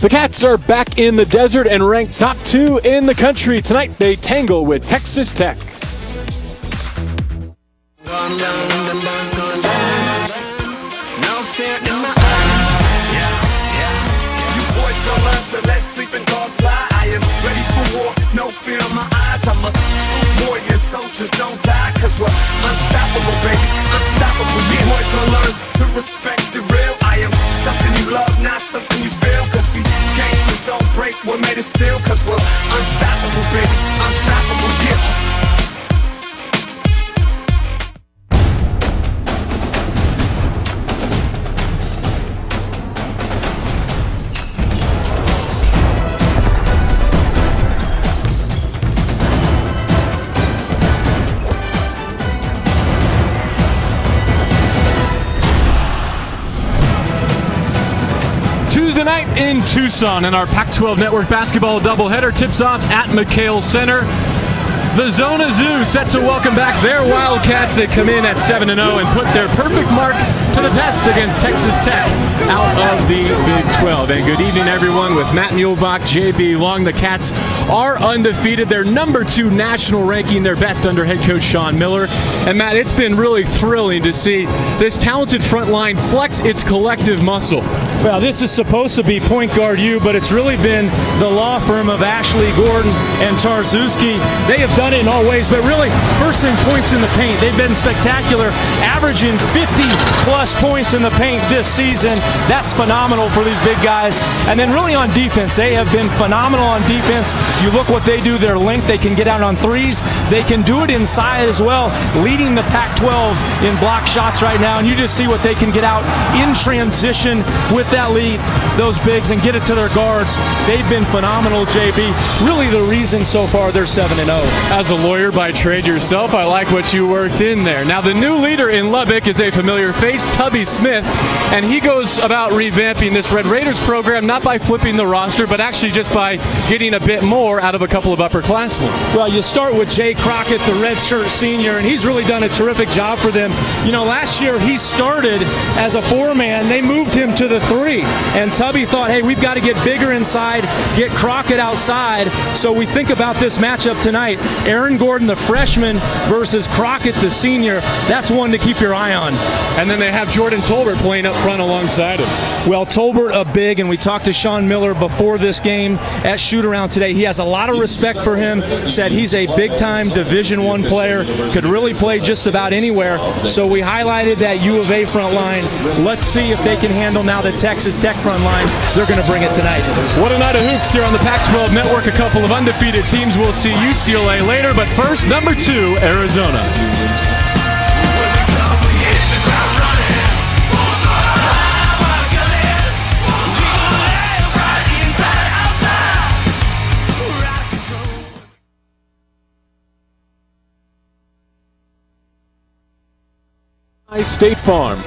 The Cats are back in the desert and ranked top 2 in the country. Tonight they tangle with Texas Tech. So let's sleep and dogs lie. I am ready for war, no fear in my eyes. I'm a true warrior, soldiers don't die, cause we're unstoppable, baby, unstoppable. Yeah, boys gonna learn to respect the real. I am something you love, not something you feel. Cause see, gangsters don't break, we're made of steel. Cause we're unstoppable, baby, unstoppable, yeah. Tuesday night in Tucson, and our Pac-12 Network basketball doubleheader tips off at McKale Center. The Zona Zoo set to welcome back their Wildcats. They come in at 7-0 and put their perfect mark to the test against Texas Tech out of the Big 12. And good evening, everyone, with Matt Muehlbach, JB Long. The Cats are undefeated. They're number 2 national ranking, their best under head coach Sean Miller. And Matt, it's been really thrilling to see this talented front line flex its collective muscle. Well, this is supposed to be Point Guard U, but it's really been the law firm of Ashley Gordon and Tarzewski. They have done it in all ways, but really, first thing, points in the paint. They've been spectacular, averaging 50-plus points in the paint this season. That's phenomenal for these big guys. And then really on defense, they have been phenomenal on defense. You look what they do, their length, they can get out on threes. They can do it inside as well, leading the Pac-12 in block shots right now. And you just see what they can get out in transition with that lead, those bigs, and get it to their guards. They've been phenomenal, JB. Really the reason so far they're 7-0. As a lawyer by trade yourself, I like what you worked in there. Now, the new leader in Lubbock is a familiar face, Tubby Smith, and he goes about revamping this Red Raiders program not by flipping the roster, but actually just by getting a bit more out of a couple of upperclassmen. Well, you start with Jay Crockett, the redshirt senior, and he's really done a terrific job for them. You know, last year he started as a 4-man. They moved him to the 3, and Tubby thought, hey, we've got to get bigger inside, get Crockett outside. So we think about this matchup tonight. Aaron Gordon, the freshman, versus Crockett, the senior. That's one to keep your eye on. And then they have Jordan Tolbert playing up front alongside him. Well, Tolbert, a big, and we talked to Sean Miller before this game at shoot-around today. He has a lot of respect for him, said he's a big-time Division I player, could really play just about anywhere. So we highlighted that U of A front line. Let's see if they can handle now the Texas Tech front line. They're going to bring it tonight. What a night of hoops here on the Pac-12 Network. A couple of undefeated teams. We'll see UCLA later, but first, number 2, Arizona. State Farm.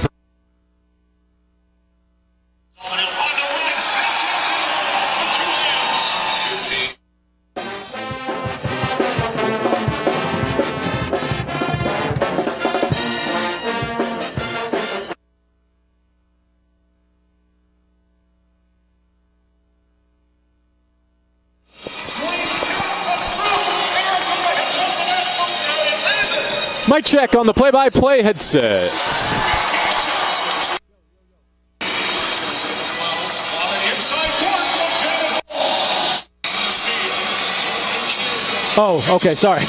Mic check on the play-by-play headset. Oh, okay, sorry.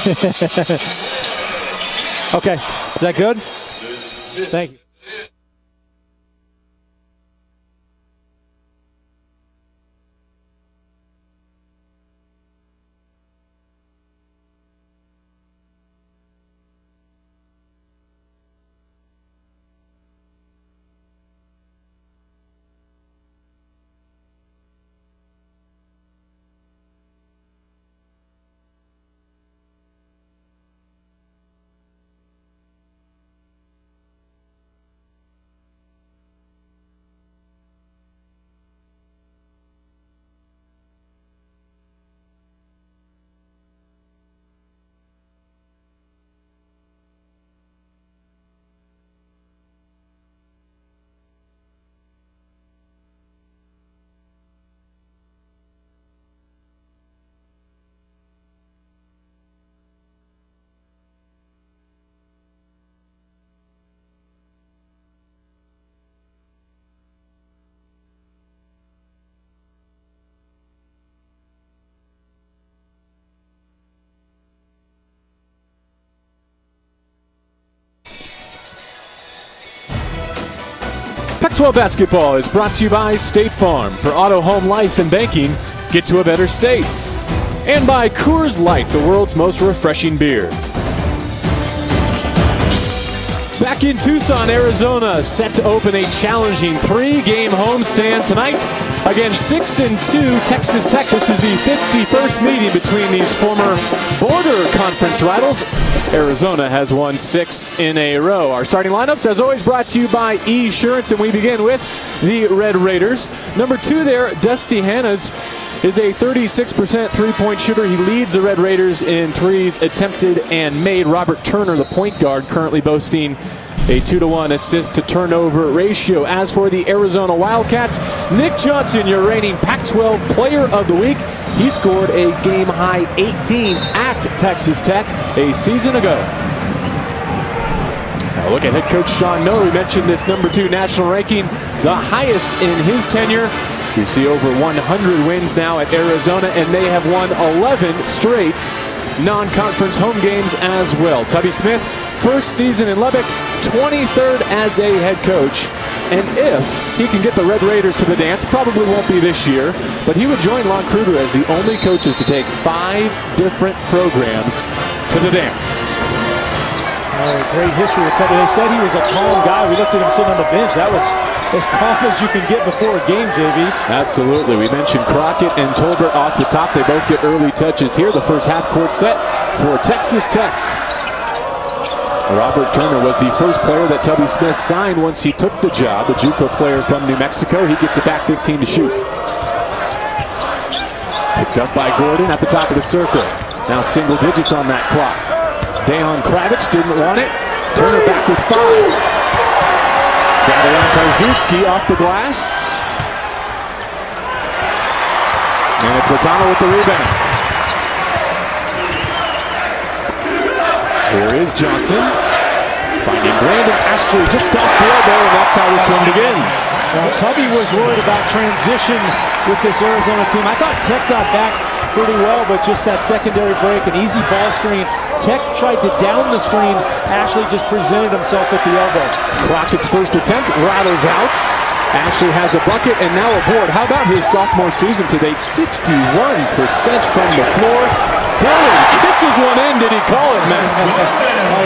Okay, is that good? Thank you. Pac-12 basketball is brought to you by State Farm. For auto, home, life, and banking, get to a better state. And by Coors Light, the world's most refreshing beer. Back in Tucson, Arizona, set to open a challenging 3-game homestand tonight against 6-2 Texas Tech. This is the 51st meeting between these former border conference rivals. Arizona has won 6 in a row. Our starting lineups, as always, brought to you by Esurance, and we begin with the Red Raiders. Number 2 there, Dusty Hannas, is a 36% three-point shooter. He leads the Red Raiders in threes attempted and made. Robert Turner, the point guard, currently boasting a 2-to-1 assist-to-turnover ratio. As for the Arizona Wildcats, Nick Johnson, your reigning Pac-12 Player of the Week. He scored a game-high 18 at Texas Tech a season ago. Now look at head coach Sean Miller. We mentioned this number 2 national ranking, the highest in his tenure. We see over 100 wins now at Arizona, and they have won 11 straight non-conference home games as well. Tubby Smith, first season in Lubbock, 23rd as a head coach. And if he can get the Red Raiders to the dance, probably won't be this year, but he would join Lon Kruger as the only coaches to take 5 different programs to the dance. Great history with Tubby. They said he was a calm guy. We looked at him sitting on the bench. That was as calm as you can get before a game, JV. Absolutely. We mentioned Crockett and Tolbert off the top. They both get early touches here. The first half-court set for Texas Tech. Robert Turner was the first player that Tubby Smith signed once he took the job. The JUCO player from New Mexico. He gets it back 15 to shoot. Picked up by Gordon at the top of the circle. Now single digits on that clock. Dejan Kravitz didn't want it. Turner back with 5. Got it on Tarczewski off the glass. And it's McConnell with the rebound. Here is Johnson. Finding Brandon Ashley just off the elbow, and that's how this one begins. Now, Tubby was worried about transition with this Arizona team. I thought Tech got back pretty well, but just that secondary break, an easy ball screen. Tech tried to down the screen. Ashley just presented himself at the elbow. Crockett's first attempt rattles out. Ashley has a bucket and now a board. How about his sophomore season to date? 61% from the floor. Gordon kisses one in. Did he call it, man?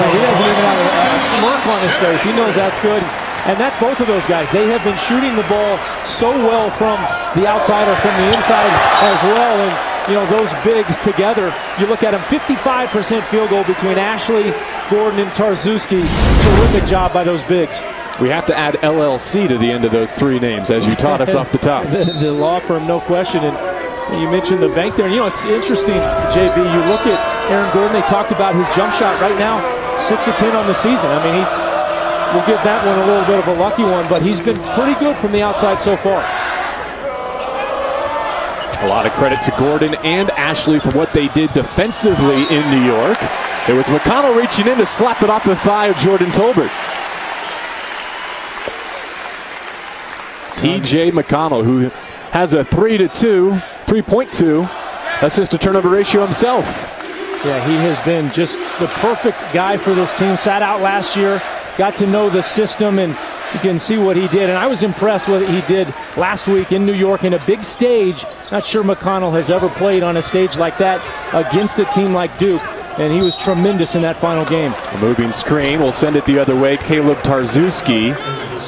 He doesn't even have a smirk on his face. He knows that's good. And that's both of those guys. They have been shooting the ball so well from the outside or from the inside as well. And, you know, those bigs together, you look at them, 55% field goal between Ashley, Gordon, and Tarczewski. Terrific job by those bigs. We have to add LLC to the end of those 3 names, as you taught us off the top. The law firm, no question. And you mentioned the bank there. And, you know, it's interesting, JB, you look at Aaron Gordon, they talked about his jump shot right now, 6 of 10 on the season. I mean, we'll give that one a little bit of a lucky one, but he's been pretty good from the outside so far. A lot of credit to Gordon and Ashley for what they did defensively in New York. It was McConnell reaching in to slap it off the thigh of Jordan Tolbert. TJ McConnell, who has a 3.2 assist-to-turnover ratio himself. Yeah, he has been just the perfect guy for this team. Sat out last year, got to know the system, and you can see what he did. And I was impressed with what he did last week in New York in a big stage. Not sure McConnell has ever played on a stage like that against a team like Duke. And he was tremendous in that final game. A moving screen will send it the other way. Caleb Tarczewski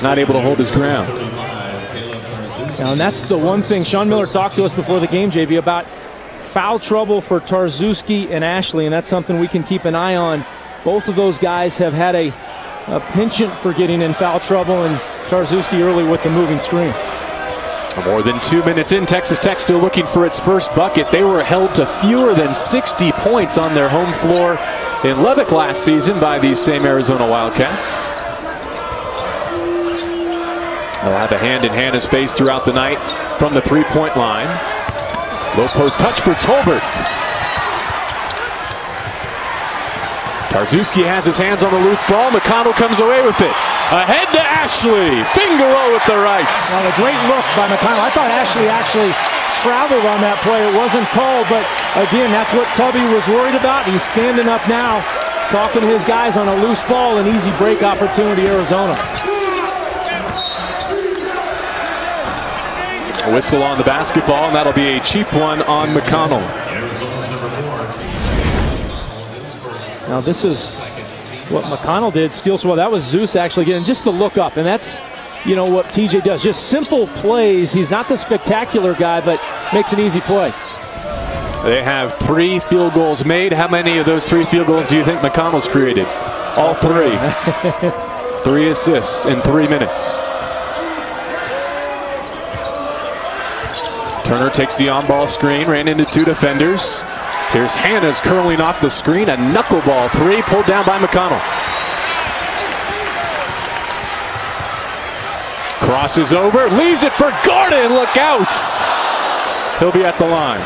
not able to hold his ground. Now, and that's the one thing Sean Miller talked to us before the game, JB, about foul trouble for Tarczewski and Ashley, and that's something we can keep an eye on. Both of those guys have had a penchant for getting in foul trouble, and Tarczewski early with the moving screen. More than 2 minutes in, Texas Tech still looking for its first bucket. They were held to fewer than 60 points on their home floor in Lubbock last season by these same Arizona Wildcats. They'll have a hand in Hanna's face throughout the night from the three-point line. Low post touch for Tolbert. Tarczewski has his hands on the loose ball. McConnell comes away with it. Ahead to Ashley. Fingaro with the right. Well, a great look by McConnell. I thought Ashley actually traveled on that play. It wasn't called, but again, that's what Tubby was worried about. He's standing up now, talking to his guys on a loose ball, an easy break opportunity, Arizona. A whistle on the basketball, and that'll be a cheap one on McConnell. Now this is what McConnell did, steals well. That was Zeus actually getting just the look up, and that's, you know, what TJ does. Just simple plays. He's not the spectacular guy, but makes an easy play. They have 3 field goals made. How many of those 3 field goals do you think McConnell's created? All 3. 3 assists in 3 minutes. Turner takes the on-ball screen, ran into 2 defenders. Here's Hannah's curling off the screen. A knuckleball 3 pulled down by McConnell. Crosses over, leaves it for Gordon. Look out! He'll be at the line.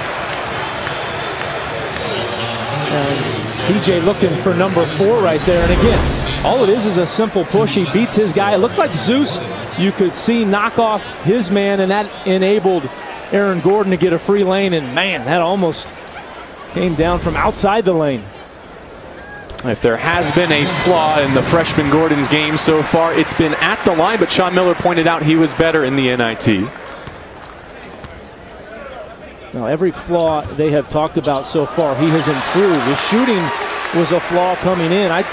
TJ looking for number 4 right there. And again, all it is a simple push. He beats his guy. It looked like Zeus, you could see, knock off his man, and that enabled Aaron Gordon to get a free lane. And man, that almost came down from outside the lane. If there has been a flaw in the freshman Gordon's game so far, it's been at the line, but Sean Miller pointed out he was better in the NIT. Now, every flaw they have talked about so far, he has improved. His shooting was a flaw coming in. I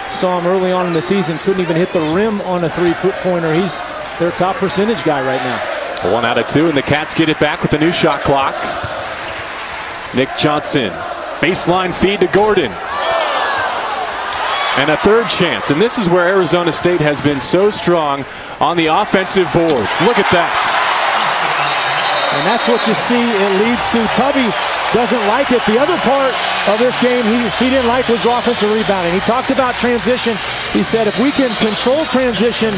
saw him early on in the season, couldn't even hit the rim on a 3-pointer. He's their top percentage guy right now. 1 out of 2, and the Cats get it back with the new shot clock. Nick Johnson, baseline feed to Gordon. And a 3rd chance, and this is where Arizona State has been so strong on the offensive boards. Look at that. And that's what you see it leads to. Tubby doesn't like it. The other part of this game he didn't like was offensive rebounding. He talked about transition. He said if we can control transition,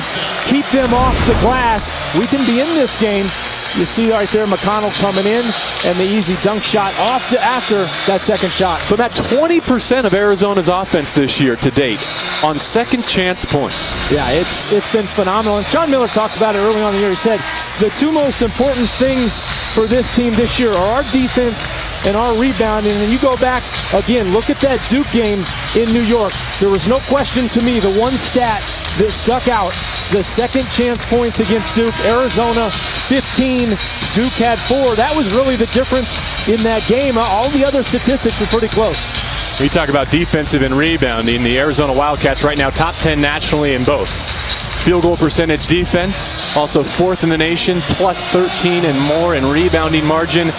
keep them off the glass, we can be in this game. You see right there McConnell coming in and the easy dunk shot off to after that 2nd shot. But about 20% of Arizona's offense this year to date on second chance points. Yeah, it's been phenomenal. And Sean Miller talked about it early on in the year. He said the 2 most important things for this team this year are our defense and our rebounding. And you go back again, look at that Duke game in New York. There was no question to me, the one stat that stuck out, the second chance points against Duke. Arizona 15, Duke had 4. That was really the difference in that game. All the other statistics were pretty close. We talk about defensive and rebounding. The Arizona Wildcats right now top 10 nationally in both. Field goal percentage defense, also 4th in the nation, plus 13 and more in rebounding margin.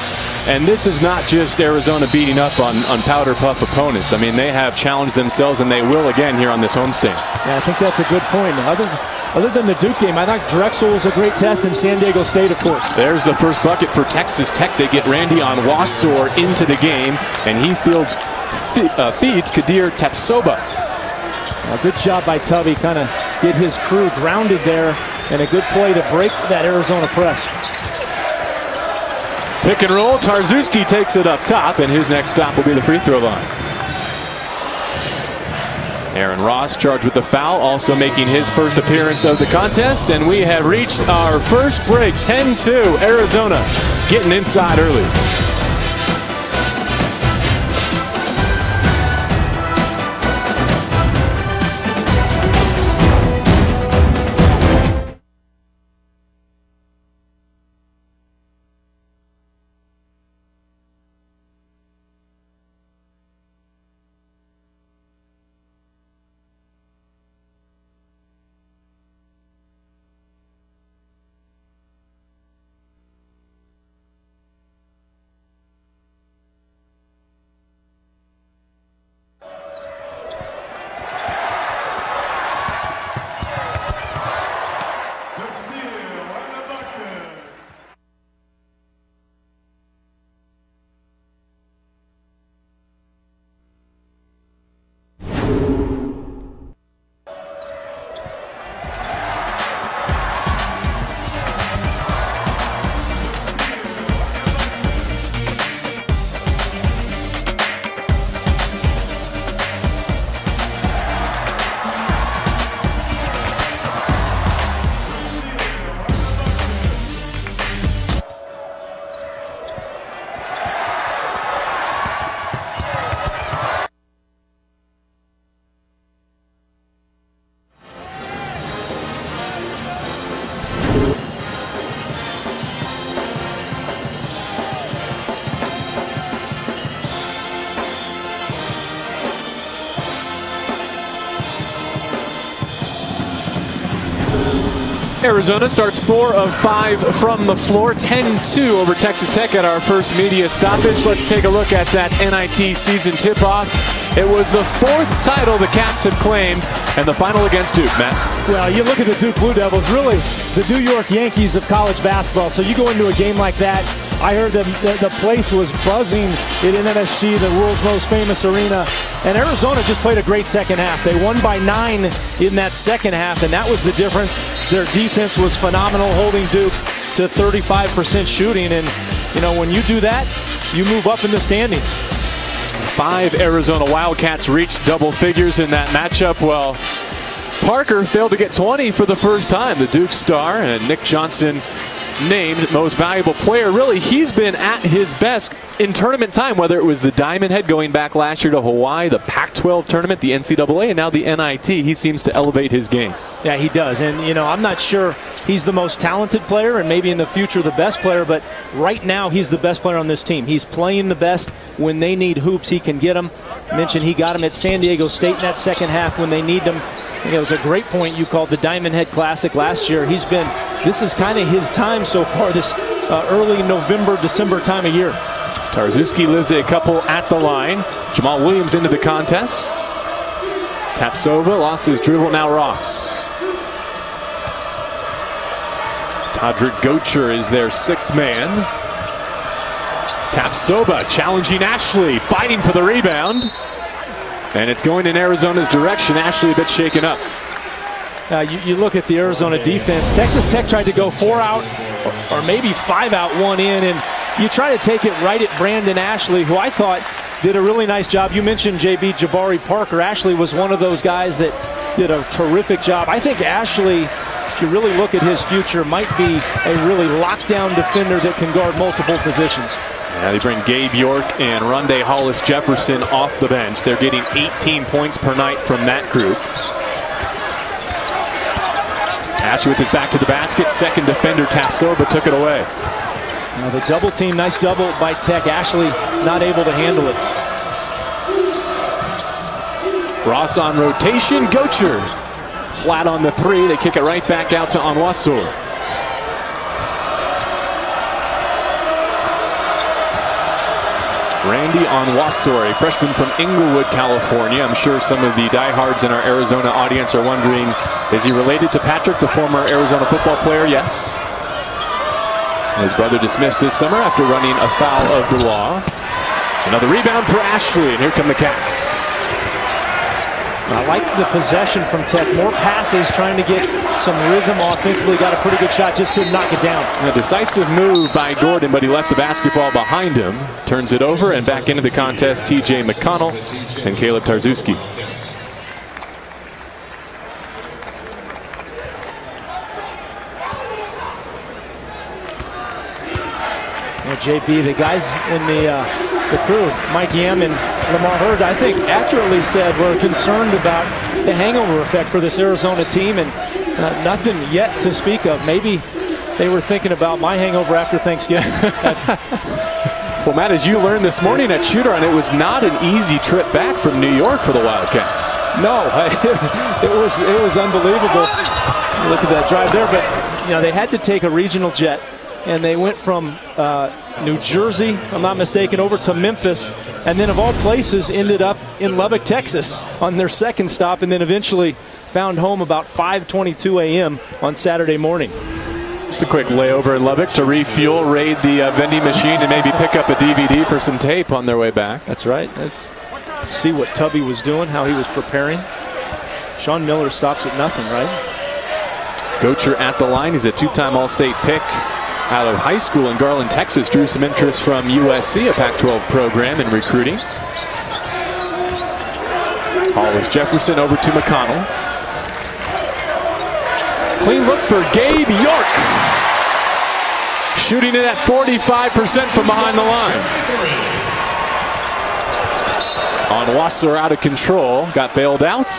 And this is not just Arizona beating up on powder puff opponents. I mean, they have challenged themselves, and they will again here on this homestand. Yeah, I think that's a good point. Other than the Duke game, I thought Drexel was a great test, and San Diego State, of course. There's the first bucket for Texas Tech. They get Randy Onwuasor into the game, and he feeds Kadir Tapsoba. A good job by Tubby, kind of get his crew grounded there, and a good play to break that Arizona press. Pick and roll, Tarczewski takes it up top, and his next stop will be the free throw line. Aaron Ross charged with the foul, also making his first appearance of the contest, and we have reached our first break. 10-2, Arizona getting inside early. Arizona starts 4 of 5 from the floor, 10-2 over Texas Tech at our first media stoppage. Let's take a look at that NIT season tip-off. It was the 4th title the Cats have claimed, and the final against Duke, Matt. Well, you look at the Duke Blue Devils, really the New York Yankees of college basketball. So you go into a game like that, I heard the place was buzzing at NMSG, the world's most famous arena. And Arizona just played a great second half. They won by 9 in that second half, and that was the difference. Their defense was phenomenal, holding Duke to 35% shooting. And, you know, when you do that, you move up in the standings. 5 Arizona Wildcats reached double figures in that matchup. Well, Parker failed to get 20 for the first time. The Duke star, and Nick Johnson named most valuable player. Really, he's been at his best in tournament time, whether it was the Diamond Head going back last year to Hawaii, the Pac-12 tournament, the NCAA, and now the NIT. He seems to elevate his game. Yeah, he does. And, you know, I'm not sure he's the most talented player and maybe in the future the best player, but right now he's the best player on this team. He's playing the best. When they need hoops, he can get them. I mentioned he got them at San Diego State in that second half when they need them. It was a great point you called the Diamond Head Classic last year. This is kind of his time so far, this early November, December time of year. Tarczewski lives a couple at the line. Jamal Williams into the contest. Tapsova lost his dribble, now Ross. Todrick Gocher is their 6th man. Tapsova challenging Ashley, fighting for the rebound. And it's going in Arizona's direction. Ashley a bit shaken up. You look at the Arizona defense. Texas Tech tried to go 4 out or maybe 5 out, 1 in, and you try to take it right at Brandon Ashley, who I thought did a really nice job. You mentioned JB Jabari Parker. Ashley was one of those guys that did a terrific job. I think Ashley, if you really look at his future, might be a really lockdown defender that can guard multiple positions. Yeah, they bring Gabe York and Rondé Hollis Jefferson off the bench. They're getting 18 points per night from that group. Ashley with his back to the basket. Second defender Tapsova took it away. Now the double team, nice double by Tech. Ashley not able to handle it. Ross on rotation. Gocher flat on the 3. They kick it right back out to Onwuasor. Randy Onwuasor, a freshman from Inglewood, California. I'm sure some of the diehards in our Arizona audience are wondering, is he related to Patrick, the former Arizona football player? Yes. His brother dismissed this summer after running afoul of the law. Another rebound for Ashley, and here come the Cats. I like the possession from Tech. More passes, trying to get some rhythm offensively. Got a pretty good shot, just couldn't knock it down. A decisive move by Gordon, but he left the basketball behind him. Turns it over, and back into the contest, TJ McConnell and Caleb Tarczewski. JB, the guys in the crew, Mike Yam and Lamar Hurd, I think accurately said we're concerned about the hangover effect for this Arizona team, and nothing yet to speak of. Maybe they were thinking about my hangover after Thanksgiving. Well, Matt, as you learned this morning at Shoot-Around, it was not an easy trip back from New York for the Wildcats. No, it was unbelievable. Look at that drive there, but you know they had to take a regional jet. And they went from New Jersey, if I'm not mistaken, over to Memphis, and then of all places ended up in Lubbock, Texas on their second stop, and then eventually found home about 5:22 a.m. on Saturday morning. Just a quick layover in Lubbock to refuel, raid the vending machine, and maybe pick up a DVD for some tape on their way back. That's right. Let's see what Tubby was doing, how he was preparing. Sean Miller stops at nothing, right? Gocher at the line. He's a 2-time All-State pick out of high school in Garland, Texas. Drew some interest from USC, a Pac-12 program in recruiting. Hollis Jefferson over to McConnell. Clean look for Gabe York. Shooting it at 45% from behind the line. Onwuasor out of control. Got bailed out.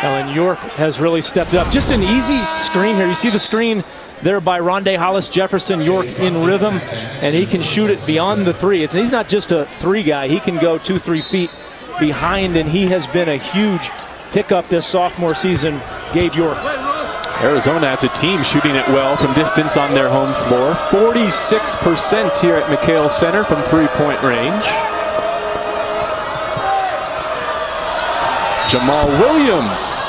And York has really stepped up. Just an easy screen here. You see the screen there by Rondé Hollis Jefferson. York in rhythm, and he can shoot it beyond the 3. He's not just a 3 guy. He can go 2-3 feet behind, and he has been a huge pickup this sophomore season, Gabe York. Arizona as a team shooting it well from distance on their home floor. 46% here at McKale Center from three-point range. Jamal Williams.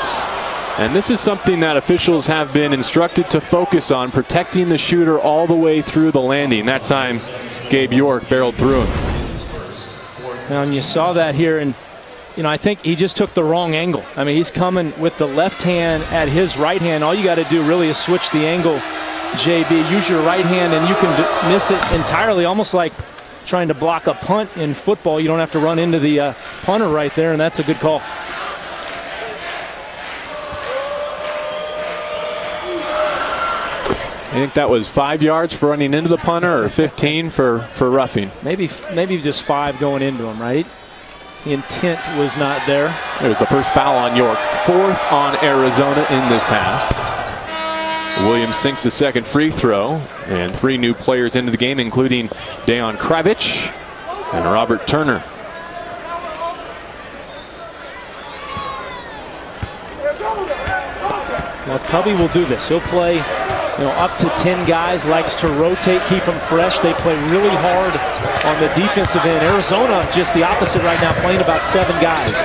And this is something that officials have been instructed to focus on, protecting the shooter all the way through the landing. That time, Gabe York barreled through him. Now, and you saw that here, and I think he just took the wrong angle. I mean, he's coming with the left hand at his right hand. All you got to do really is switch the angle, JB. Use your right hand, and you can miss it entirely, almost like trying to block a punt in football. You don't have to run into the punter right there, and that's a good call. I think that was 5 yards for running into the punter, or 15 for roughing. Maybe just 5 going into him, right? The intent was not there. It was the first foul on York. 4th on Arizona in this half. Williams sinks the second free throw, and 3 new players into the game, including Dejan Kravic and Robert Turner. Well, Tubby will do this. He'll play up to 10 guys, likes to rotate, keep them fresh. They play really hard on the defensive end. Arizona, just the opposite right now, playing about 7 guys.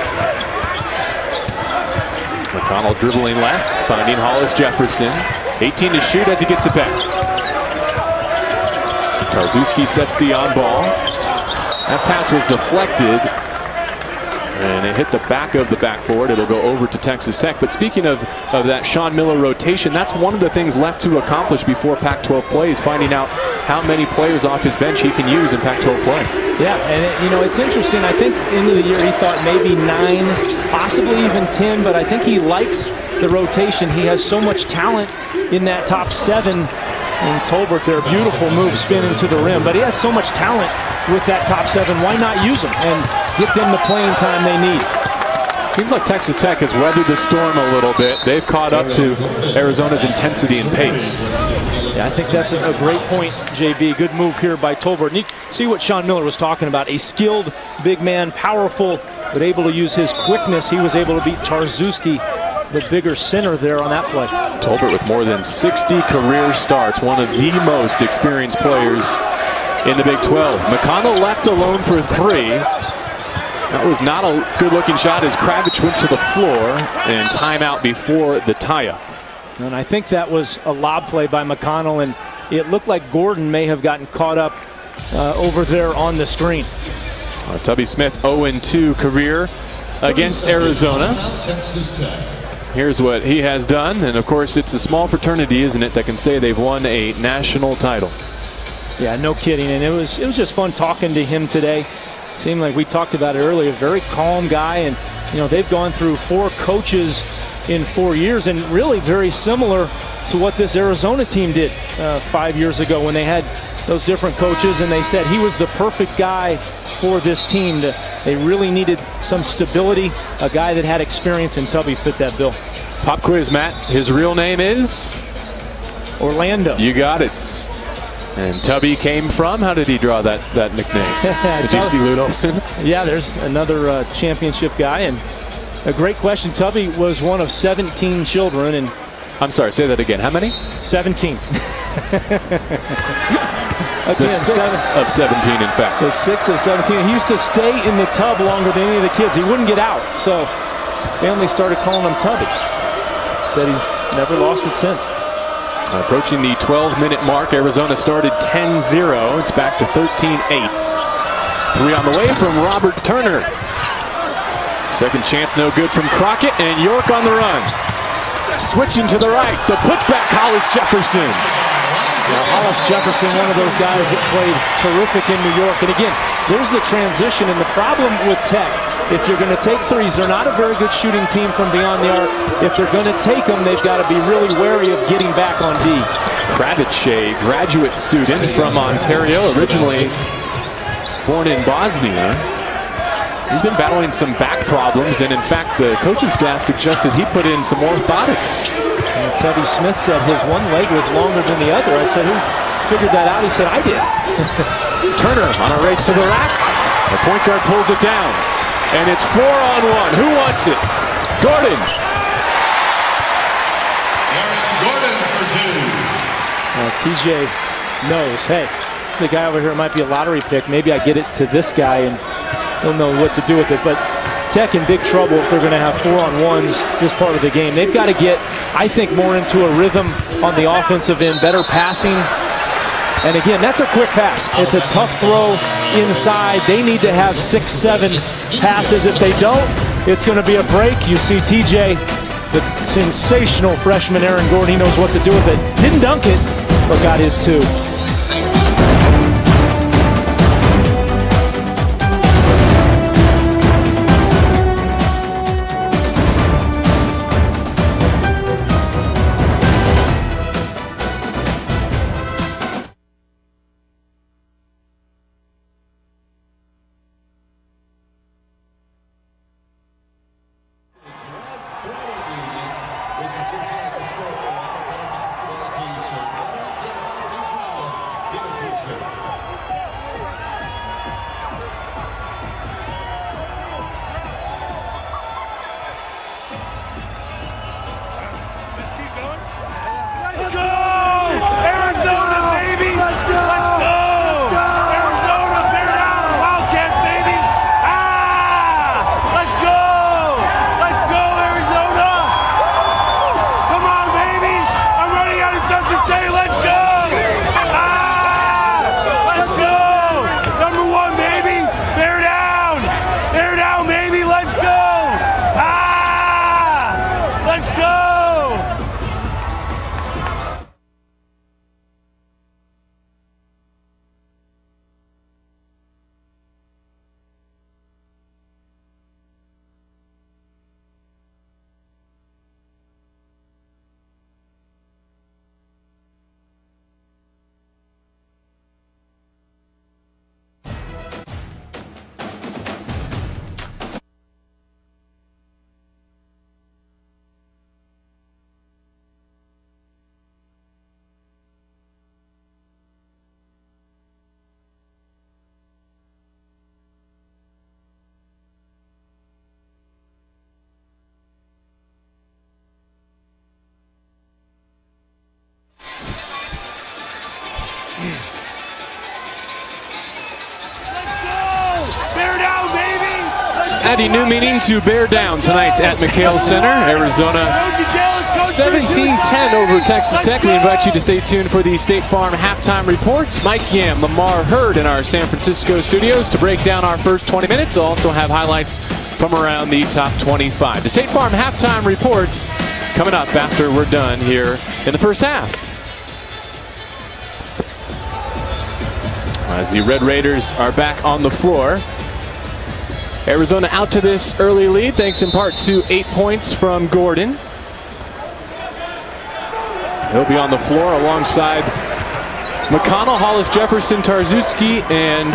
McConnell dribbling left, finding Hollis Jefferson. 18 to shoot as he gets it back. Tarczewski sets the on ball. That pass was deflected, and it hit the back of the backboard. It'll go over to Texas Tech. But speaking of that Sean Miller rotation, that's one of the things left to accomplish before Pac-12 play, is finding out how many players off his bench he can use in Pac-12 play. Yeah, and it's interesting. I think into the year he thought maybe 9, possibly even 10, but I think he likes the rotation. He has so much talent in that top 7 in Tolbert there. Beautiful move, spinning to the rim. But he has so much talent with that top 7. Why not use them and get them the playing time they need? Seems like Texas Tech has weathered the storm a little bit. They've caught up to Arizona's intensity and pace. Yeah, I think that's a great point, JB. Good move here by Tolbert. And you see what Sean Miller was talking about. A skilled big man, powerful, but able to use his quickness. He was able to beat Tarczewski, the bigger center there on that play. Tolbert with more than 60 career starts, one of the most experienced players in the Big 12. McConnell left alone for 3. That was not a good-looking shot as Kravic went to the floor, and timeout before the tie-up. And I think that was a lob play by McConnell, and it looked like Gordon may have gotten caught up over there on the screen. Tubby Smith 0-2 career against Arizona. Here's what he has done, and of course it's a small fraternity, isn't it, that can say they've won a national title. Yeah, no kidding, and it was just fun talking to him today. Seemed like we talked about it earlier, very calm guy, and they've gone through 4 coaches in 4 years, and really very similar to what this Arizona team did 5 years ago when they had those different coaches, and they said he was the perfect guy for this team. They really needed some stability, a guy that had experience, and Tubby fit that bill. Pop quiz, Matt. His real name is? Orlando. You got it. And Tubby came from? How did he draw that nickname? Did you see Lute Olson? Yeah, there's another championship guy, and a great question. Tubby was one of 17 children, and I'm sorry, say that again. How many? 17. The 6th of 17, in fact. The 6th of 17. He used to stay in the tub longer than any of the kids. He wouldn't get out, so family started calling him Tubby. Said he's never lost it since. Approaching the 12-minute mark, Arizona started 10-0. It's back to 13-8. 3 on the way from Robert Turner. Second chance, no good from Crockett, and York on the run. Switching to the right, the putback, Hollis Jefferson. Now, Hollis Jefferson, one of those guys that played terrific in New York. And again, there's the transition, and the problem with Tech, if you're going to take threes, they're not a very good shooting team from beyond the arc. If they're going to take them, they've got to be really wary of getting back on D. Kravic, a graduate student from Ontario, originally born in Bosnia. He's been battling some back problems, and in fact, the coaching staff suggested he put in some orthotics. And Tubby Smith said his one leg was longer than the other. I said, who figured that out? He said, I did. Turner on a race to the rack. The point guard pulls it down. And it's 4-on-1. Who wants it? Gordon. TJ knows, hey, the guy over here might be a lottery pick. Maybe I get it to this guy and he'll know what to do with it. But Tech in big trouble if they're going to have 4-on-1s this part of the game. They've got to get, I think, more into a rhythm on the offensive end, better passing. And again, that's a quick pass. It's a tough throw inside. They need to have 6-7 passes. If they don't, it's going to be a break. You see TJ, the sensational freshman Aaron Gordon, he knows what to do with it. Didn't dunk it, but got his two. Adding new meaning to bear down tonight at McKale Center. Arizona 17-10 over Texas Tech. We invite you to stay tuned for the State Farm halftime reports. Mike Yam, Lamar Hurd in our San Francisco studios to break down our first 20 minutes. We'll also have highlights from around the top 25. The State Farm halftime reports coming up after we're done here in the first half. As the Red Raiders are back on the floor. Arizona out to this early lead, thanks in part to 8 points from Gordon. He'll be on the floor alongside McConnell, Hollis Jefferson, Tarczewski, and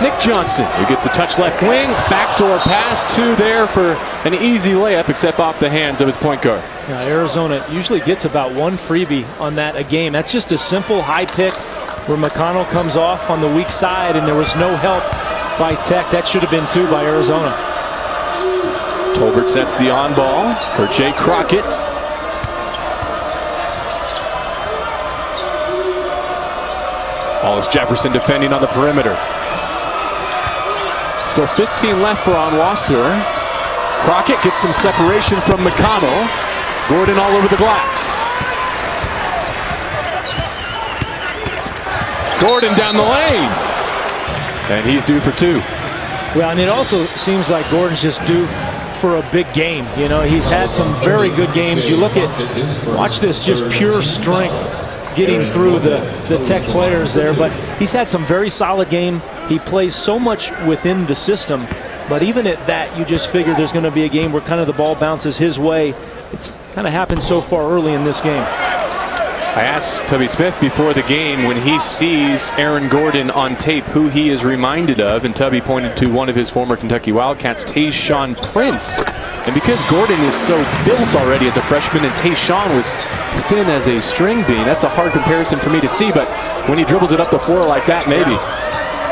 Nick Johnson, who gets a touch left wing. Backdoor pass to there for an easy layup, except off the hands of his point guard. Now, Arizona usually gets about one freebie on that a game. That's just a simple high pick where McConnell comes off on the weak side, and there was no help by Tech. That should have been two by Arizona. Tolbert sets the on ball for Jay Crockett. Hollis Jefferson defending on the perimeter. Still 15 left for Onwuasor. Crockett gets some separation from McConnell. Gordon all over the glass. Gordon down the lane. And he's due for two. Well, and it also seems like Gordon's just due for a big game. You know, he's had some very good games. You look at, watch this, just pure strength getting through the Tech players there. But he's had some very solid game. He plays so much within the system. But even at that, you just figure there's going to be a game where kind of the ball bounces his way. It's kind of happened so far early in this game. I asked Tubby Smith before the game when he sees Aaron Gordon on tape who he is reminded of, and Tubby pointed to one of his former Kentucky Wildcats, Tayshaun Prince. And because Gordon is so built already as a freshman and Tayshaun was thin as a string bean, that's a hard comparison for me to see, but when he dribbles it up the floor like that, maybe.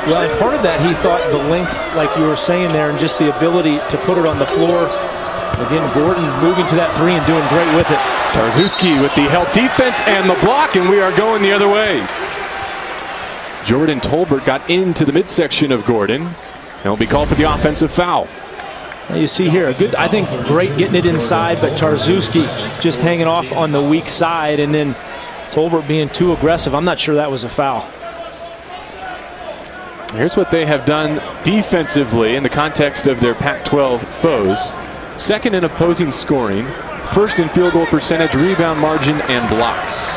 Well, and part of that, he thought the length, like you were saying there, and just the ability to put it on the floor. Again, Gordon moving to that 3 and doing great with it. Tarczewski with the help defense and the block, and we are going the other way. Jordan Tolbert got into the midsection of Gordon and will be called for the offensive foul. Now you see here, I think great getting it inside, but Tarczewski just hanging off on the weak side, and then Tolbert being too aggressive. I'm not sure that was a foul. Here's what they have done defensively in the context of their Pac-12 foes. Second in opposing scoring, first in field goal percentage, rebound margin, and blocks.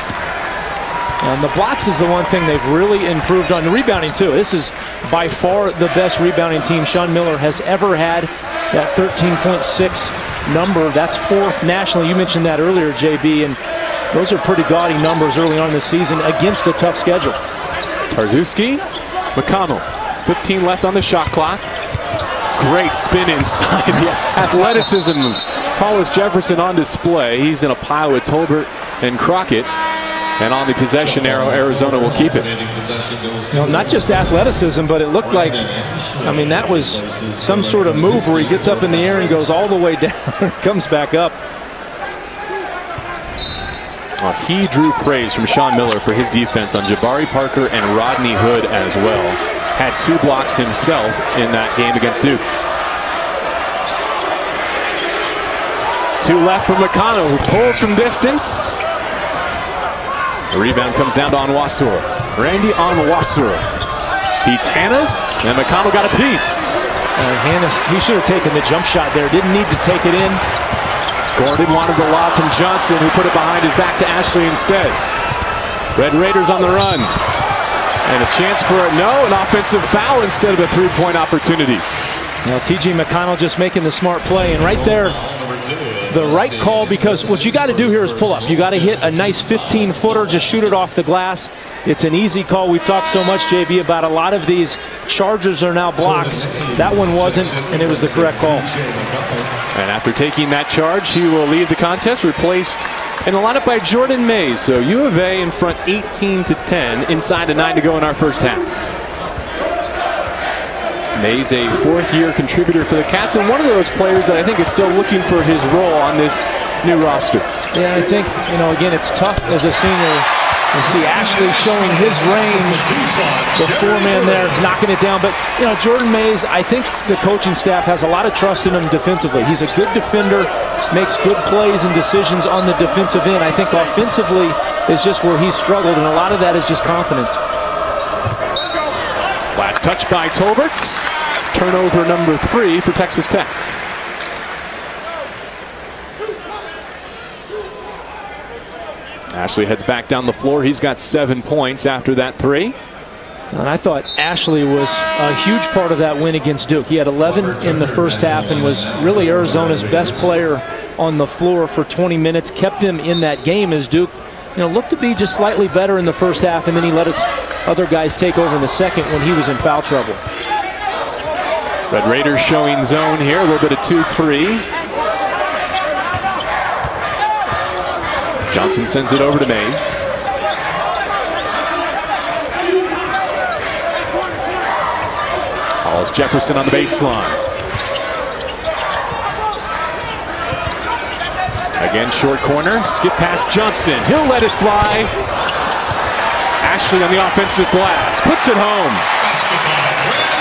And the blocks is the one thing they've really improved on. Rebounding too. This is by far the best rebounding team Sean Miller has ever had. That 13.6 number, that's 4th nationally. You mentioned that earlier, JB, and those are pretty gaudy numbers early on in the season against a tough schedule. Tarczewski, McConnell, 15 left on the shot clock. Great spin inside. The athleticism of Hollis Jefferson on display. He's in a pile with Tolbert and Crockett. And on the possession arrow, Arizona will keep it. Not just athleticism, but it looked like, I mean, that was some sort of move where he gets up in the air and goes all the way down and comes back up. Well, he drew praise from Sean Miller for his defense on Jabari Parker and Rodney Hood as well. Had 2 blocks himself in that game against Duke. 2 left for McConnell, who pulls from distance. The rebound comes down to Onwuasor. Randy Onwuasor beats Hannes, and McConnell got a piece. Hannes, he should have taken the jump shot there. Didn't need to take it in. Gordon wanted the lob from Johnson, who put it behind his back to Ashley instead. Red Raiders on the run. And a chance for an offensive foul instead of a 3-point opportunity. Now T.J. McConnell just making the smart play, and right there, the right call, because what you got to do here is pull up. You got to hit a nice 15-footer, just shoot it off the glass. It's an easy call. We've talked so much, JB, about a lot of these charges are now blocks. That one wasn't, and it was the correct call. And after taking that charge, he will leave the contest, replaced in the lineup by Jordan Mays. So U of A in front 18-10, inside of 9 to go in our first half. Mays, a 4th-year contributor for the Cats, and one of those players that I think is still looking for his role on this new roster. Yeah, I think, again, it's tough as a senior. You see Ashley showing his range, the 4-man there, knocking it down. But, Jordan Mays, I think the coaching staff has a lot of trust in him defensively. He's a good defender, makes good plays and decisions on the defensive end. I think offensively is just where he's struggled, and a lot of that is just confidence. Last touch by Tolbert. Turnover number 3 for Texas Tech. Ashley heads back down the floor. He's got 7 points after that 3. And I thought Ashley was a huge part of that win against Duke. He had 11 in the first half and was really Arizona's best player on the floor for 20 minutes. Kept them in that game as Duke, looked to be just slightly better in the first half, and then he let us other guys take over in the second when he was in foul trouble. Red Raiders showing zone here, a little bit of 2-3. Johnson sends it over to Mays. Hollis Jefferson on the baseline. Again, short corner, skip past Johnson. He'll let it fly. Ashley on the offensive glass, puts it home.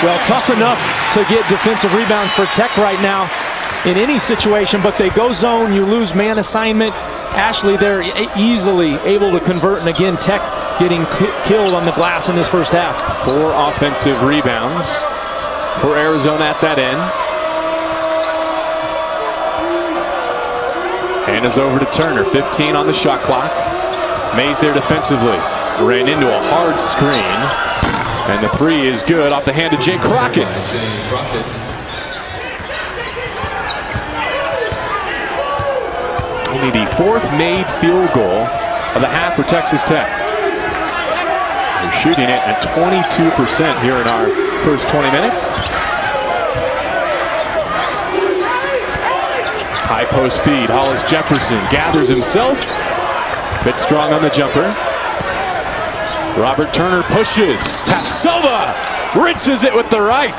Well, tough enough to get defensive rebounds for Tech right now in any situation, but they go zone, you lose man assignment. Ashley there easily able to convert, and again, Tech getting killed on the glass in this first half. 4 offensive rebounds for Arizona at that end. Hanna's over to Turner, 15 on the shot clock. Mays there defensively. Ran into a hard screen. And the 3 is good off the hand of Jay Crockett. Only the 4th made field goal of the half for Texas Tech. They're shooting it at 22% here in our first 20 minutes. High post feed. Hollis Jefferson gathers himself. Bit strong on the jumper. Robert Turner pushes. Tapsova rinses it with the right.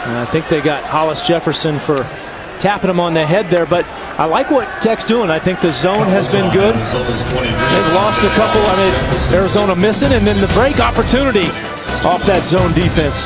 And I think they got Hollis Jefferson for tapping him on the head there. But I like what Tech's doing. I think the zone has been good. They've lost a couple. I mean, Arizona missing, and then the break opportunity off that zone defense.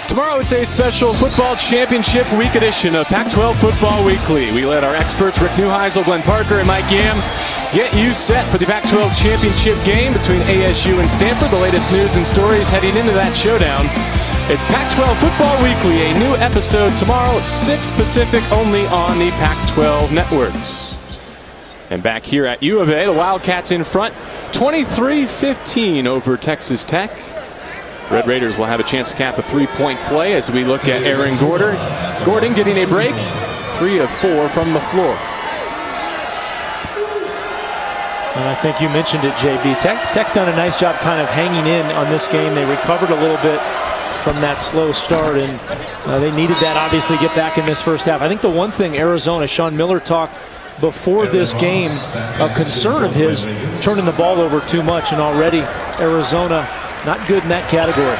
Tomorrow it's a special football championship week edition of Pac-12 Football Weekly. We let our experts Rick Neuheisel, Glenn Parker, and Mike Yam get you set for the Pac-12 championship game between ASU and Stanford. The latest news and stories heading into that showdown. It's Pac-12 Football Weekly, a new episode tomorrow at 6 Pacific, only on the Pac-12 networks. And back here at U of A, the Wildcats in front, 23-15 over Texas Tech. Red Raiders will have a chance to cap a three-point play as we look at Aaron Gordon. Gordon getting a break, 3 of 4 from the floor. And I think you mentioned it, JB. Tech's done a nice job kind of hanging in on this game. They recovered a little bit from that slow start, and they needed that, obviously, get back in this first half. I think the one thing Arizona, Sean Miller talked before this game, a concern of his, turning the ball over too much, and already Arizona not good in that category.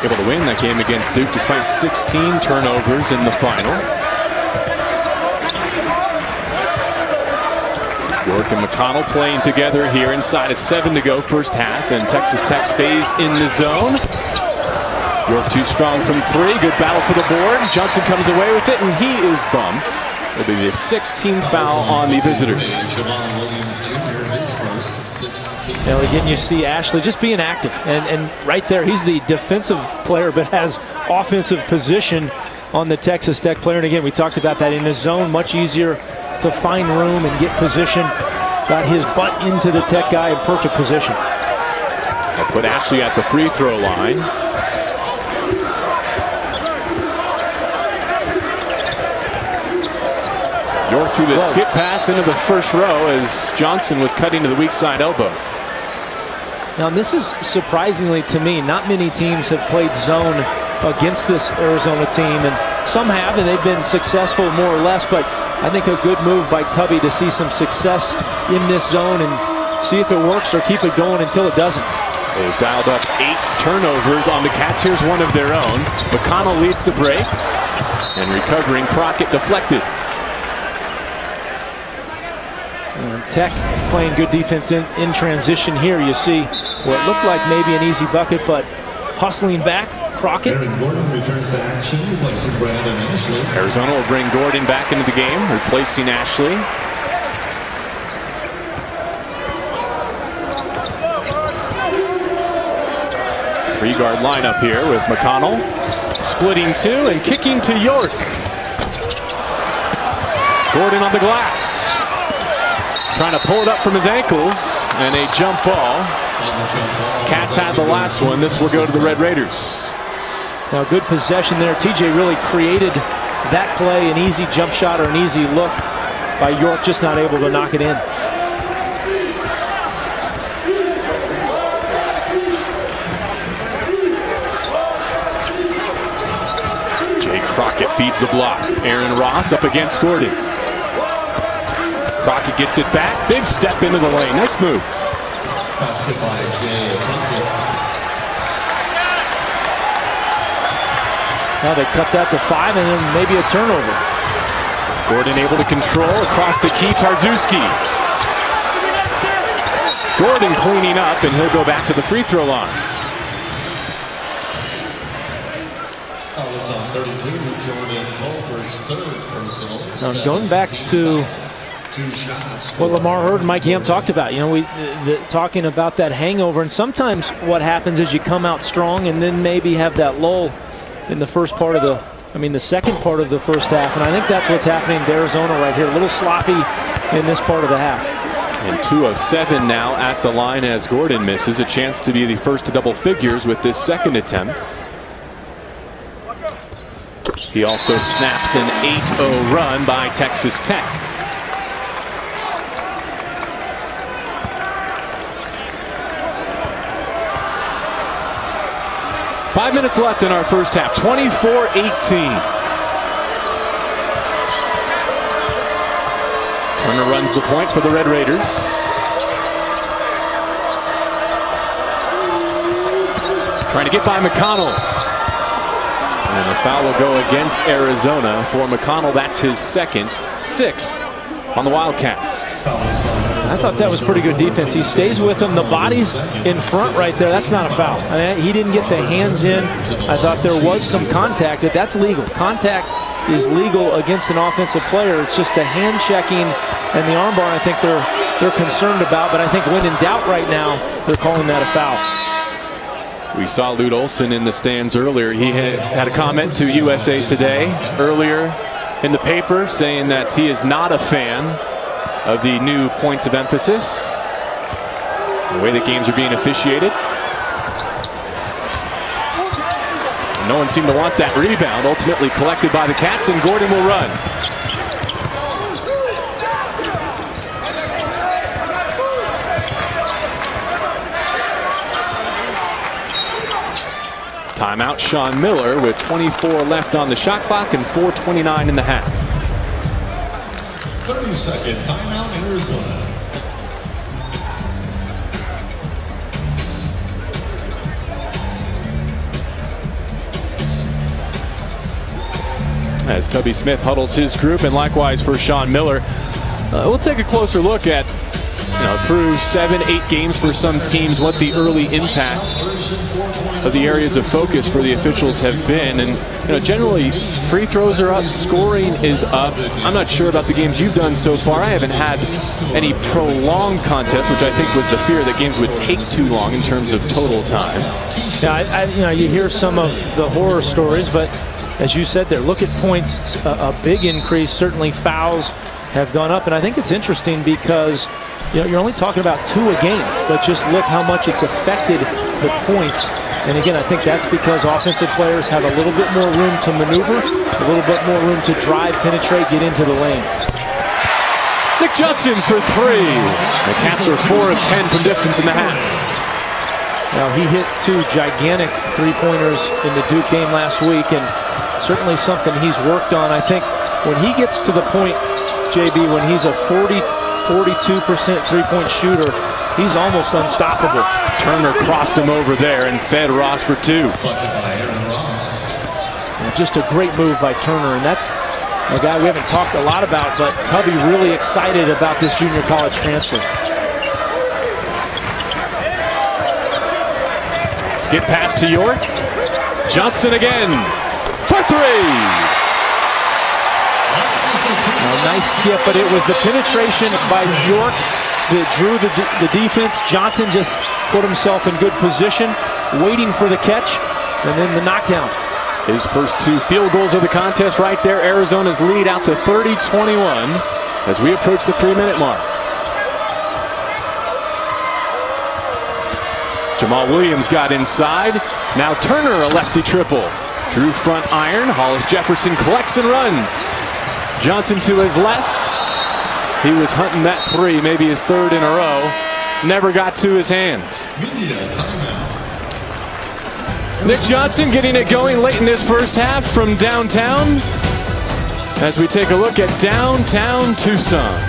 Able to win that game against Duke despite 16 turnovers in the final. York and McConnell playing together here inside of 7 to go first half, and Texas Tech stays in the zone. York too strong from 3. Good battle for the board. Johnson comes away with it, and he is bumped. It'll be the 16th foul on the visitors. Now again, you see Ashley just being active, and right there, he's the defensive player, but has offensive position on the Texas Tech player. And again, we talked about that in the zone, much easier to find room and get position. Got his butt into the Tech guy in perfect position. I'll put Ashley at the free throw line. York through the skip pass into the first row as Johnson was cutting to the weak side elbow. Now this is surprisingly to me, not many teams have played zone against this Arizona team, and some have, and they've been successful more or less, but I think a good move by Tubby to see some success in this zone and see if it works or keep it going until it doesn't. They've dialed up 8 turnovers on the Cats. Here's one of their own. McConnell leads the break, and recovering Crockett deflected. Tech playing good defense in transition here. You see what looked like maybe an easy bucket, but hustling back, Crockett. Arizona will bring Gordon back into the game, replacing Three-guard lineup here with McConnell splitting two and kicking to York. Gordon on the glass. Trying to pull it up from his ankles, and a jump ball. Cats had the last one. This will go to the Red Raiders. Now, good possession there. TJ really created that play, an easy jump shot or an easy look by York, just not able to knock it in. Jay Crockett feeds the block. Aaron Ross up against Gordon. Crockett gets it back. Big step into the lane. Nice move. Now they cut that to 5 and then maybe a turnover. Gordon able to control across the key. Tarzewski. Gordon cleaning up, and he'll go back to the free throw line. Now, going back to what Lamar Hurd and Mike Yam talked about, you know, talking about that hangover, and sometimes what happens is you come out strong and then maybe have that lull in the first part of the second part of the first half, and I think that's what's happening to Arizona right here. A little sloppy in this part of the half. And 2 of 7 now at the line as Gordon misses. A chance to be the first to double figures with this second attempt. He also snaps an 8-0 run by Texas Tech. Five minutes left in our first half, 24-18. Turner runs the point for the Red Raiders. Trying to get by McConnell. And a foul will go against Arizona for McConnell. That's his second, 6th on the Wildcats. I thought that was pretty good defense. He stays with him. The body's in front right there. That's not a foul. I mean, he didn't get the hands in. I thought there was some contact, but that's legal. Contact is legal against an offensive player. It's just the hand checking and the armbar I think they're concerned about. But I think when in doubt right now, they're calling that a foul. We saw Lute Olson in the stands earlier. He had a comment to USA Today earlier in the paper saying that he is not a fan of the new points of emphasis, the way the games are being officiated. And no one seemed to want that rebound, ultimately collected by the Cats, and Gordon will run. Timeout, Sean Miller with 24 left on the shot clock and 4:29 in the half. 30-second timeout, Arizona. As Tubby Smith huddles his group, and likewise for Sean Miller. We'll take a closer look at, through 7-8 games for some teams, what the early impact of the areas of focus for the officials have been. And generally free throws are up, scoring is up. I'm not sure about the games you've done so far. I haven't had any prolonged contests, which I think was the fear that games would take too long in terms of total time. Yeah, you hear some of the horror stories, but as you said there, look at points, a big increase. Certainly fouls have gone up, and I think it's interesting because you're only talking about 2 a game, but just look how much it's affected the points. And again, I think that's because offensive players have a little bit more room to maneuver, a little bit more room to drive, penetrate, get into the lane. Nick Johnson for 3. The Cats are 4 of 10 from distance in the half. Now, he hit 2 gigantic three-pointers in the Duke game last week, and certainly something he's worked on. I think when he gets to the point, JB, when he's a 42% three-point shooter, he's almost unstoppable. Turner crossed him over there and fed Ross for 2. And just a great move by Turner, and that's a guy we haven't talked a lot about, but Tubby really excited about this junior college transfer. Skip pass to York. Johnson again for 3. Nice skip, but it was the penetration by York that drew the defense. Johnson just put himself in good position, waiting for the catch, and then the knockdown. His first 2 field goals of the contest right there. Arizona's lead out to 30-21 as we approach the 3-minute mark. Jamal Williams got inside. Now Turner, a lefty triple. Drew front iron. Hollis Jefferson collects and runs. Johnson to his left. He was hunting that 3, maybe his 3rd in a row. Never got to his hand. Nick Johnson getting it going late in this first half from downtown as we take a look at downtown Tucson.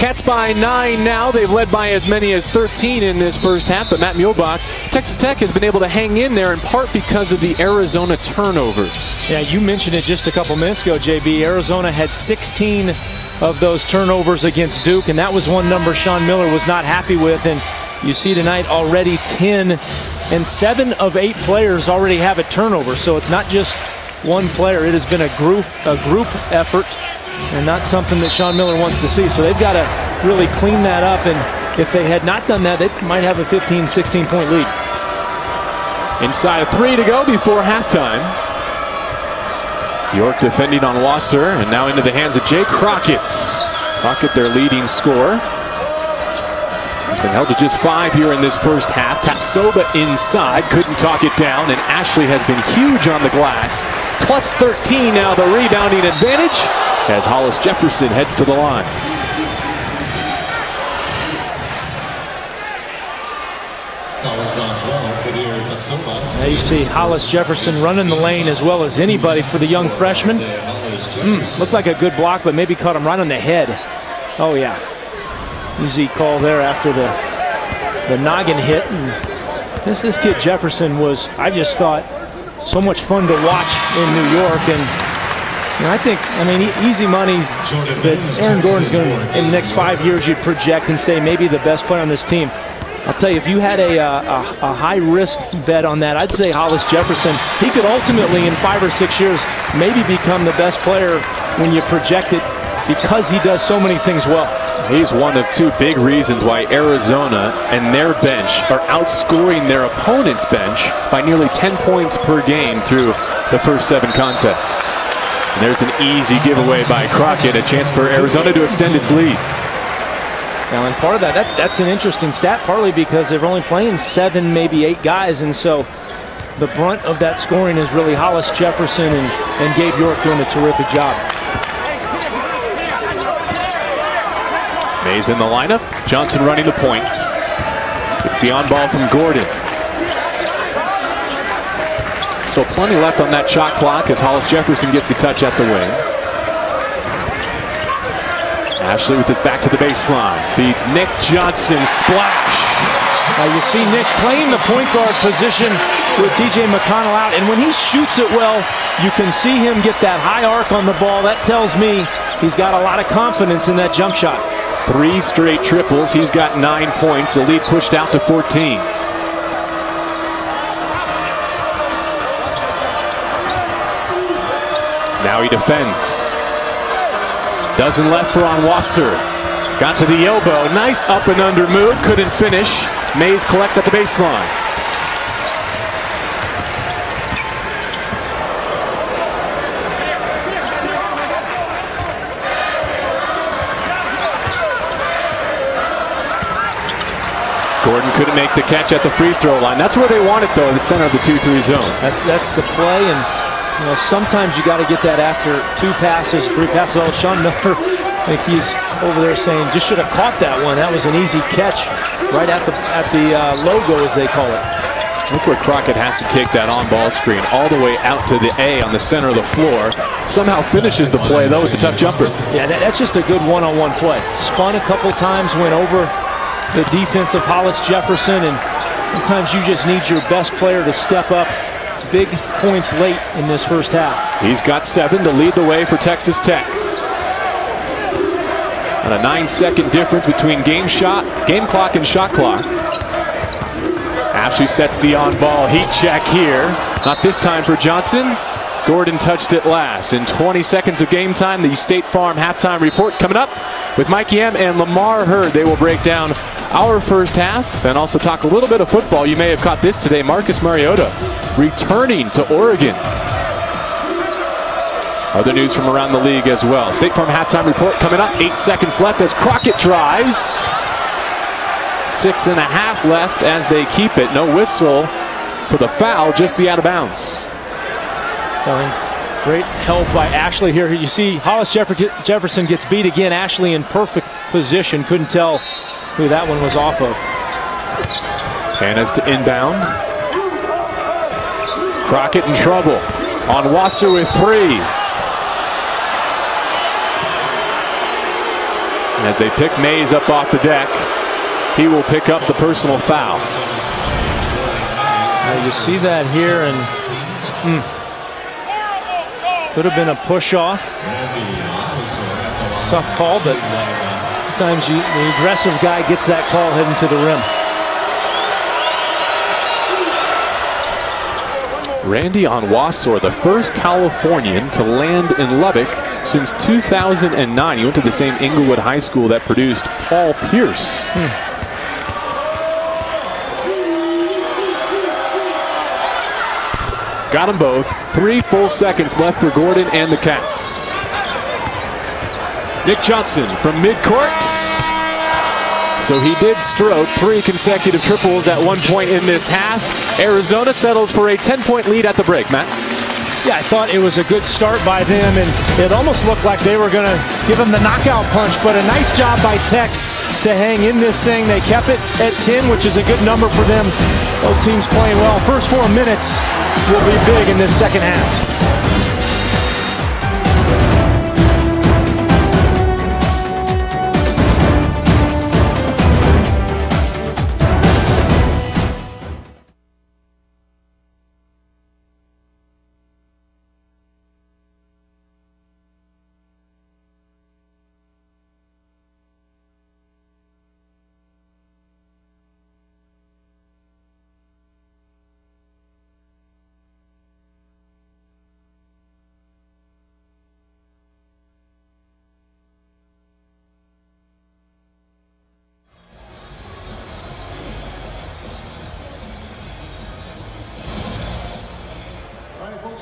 Cats by 9 now. They've led by as many as 13 in this first half, but Matt Muehlbach, Texas Tech has been able to hang in there in part because of the Arizona turnovers. Yeah, you mentioned it just a couple minutes ago, JB. Arizona had 16 of those turnovers against Duke, and that was one number Sean Miller was not happy with. And you see tonight already 10, and 7 of 8 players already have a turnover. So it's not just one player. It has been a group effort, and not something that Sean Miller wants to see. So they've got to really clean that up, and if they had not done that, they might have a 15, 16-point lead. Inside of 3 to go before halftime. York defending on Wasser, and now into the hands of Jay Crockett. Crockett, their leading scorer. He's been held to just 5 here in this first half. Tapsoba inside, couldn't talk it down, and Ashley has been huge on the glass. Plus 13 now, the rebounding advantage as Hollis Jefferson heads to the line. Now you see Hollis Jefferson running the lane as well as anybody for the young freshman. Looked like a good block, but maybe caught him right on the head. Oh yeah, easy call there after the noggin hit. And this kid Jefferson was, I just thought, so much fun to watch in New York. And I think, I mean, easy money's that Aaron Gordon's going to, in the next 5 years, you'd project and say maybe the best player on this team. I'll tell you, if you had a high-risk bet on that, I'd say Hollis Jefferson. He could ultimately, in 5 or 6 years, maybe become the best player when you project it because he does so many things well. He's one of 2 big reasons why Arizona and their bench are outscoring their opponent's bench by nearly 10 points per game through the first 7 contests. And there's an easy giveaway by Crockett, a chance for Arizona to extend its lead. Now, and part of that's an interesting stat, partly because they're only playing 7, maybe 8 guys, and so the brunt of that scoring is really Hollis Jefferson and Gabe York doing a terrific job. Mays in the lineup. Johnson running the points. It's the on ball from Gordon. So plenty left on that shot clock as Hollis Jefferson gets a touch at the wing. Ashley with his back to the baseline. Feeds Nick Johnson. Splash. You see Nick playing the point guard position with TJ McConnell out. And when he shoots it well, you can see him get that high arc on the ball. That tells me he's got a lot of confidence in that jump shot. 3 straight triples. He's got 9 points. The lead pushed out to 14. Now he defends. Dozen left for Onwuasor. Got to the elbow. Nice up and under move. Couldn't finish. Mays collects at the baseline. Gordon couldn't make the catch at the free throw line. That's where they want it, though, in the center of the 2-3 zone. That's the play, and you know, sometimes you got to get that after 2 passes, 3 passes. Oh, Sean Miller, I think he's over there saying, just should have caught that one. That was an easy catch right at the logo, as they call it. Look where Crockett has to take that on-ball screen all the way out to the A on the center of the floor. Somehow finishes the play, though, with the tough jumper. Yeah, that's just a good one-on-one play. Spun a couple times, went over the defense of Hollis Jefferson, and sometimes you just need your best player to step up. Big points late in this first half. He's got 7 to lead the way for Texas Tech. And a 9-second difference between game clock and shot clock. Ashley sets the on-ball heat check here. Not this time for Johnson. Gordon touched it last. In 20 seconds of game time, the State Farm halftime report coming up with Mikey M and Lamar Hurd. They will break down our first half and also talk a little bit of football. You may have caught this today. Marcus Mariota returning to Oregon. Other news from around the league as well. State Farm halftime report coming up. 8 seconds left as Crockett drives. 6.5 left as they keep it. No whistle for the foul, just the out of bounds. Great help by Ashley here. You see Hollis Jefferson gets beat again. Ashley in perfect position. Couldn't tell who that one was off of. Hannah's to inbound. Crockett in trouble. Onwuasor with 3. And as they pick Mays up off the deck, he will pick up the personal foul. Now you see that here, and could have been a push off. Tough call, but sometimes the aggressive guy gets that call heading to the rim. Randy Onwuasor, the first Californian to land in Lubbock since 2009. He went to the same Inglewood High School that produced Paul Pierce. Got them both. 3 full seconds left for Gordon and the Cats. Nick Johnson from midcourt. So he did stroke 3 consecutive triples at one point in this half. Arizona settles for a 10-point lead at the break, Matt. Yeah, I thought it was a good start by them, and it almost looked like they were going to give them the knockout punch, but a nice job by Tech to hang in this thing. They kept it at 10, which is a good number for them. Both teams playing well. First 4 minutes will be big in this second half.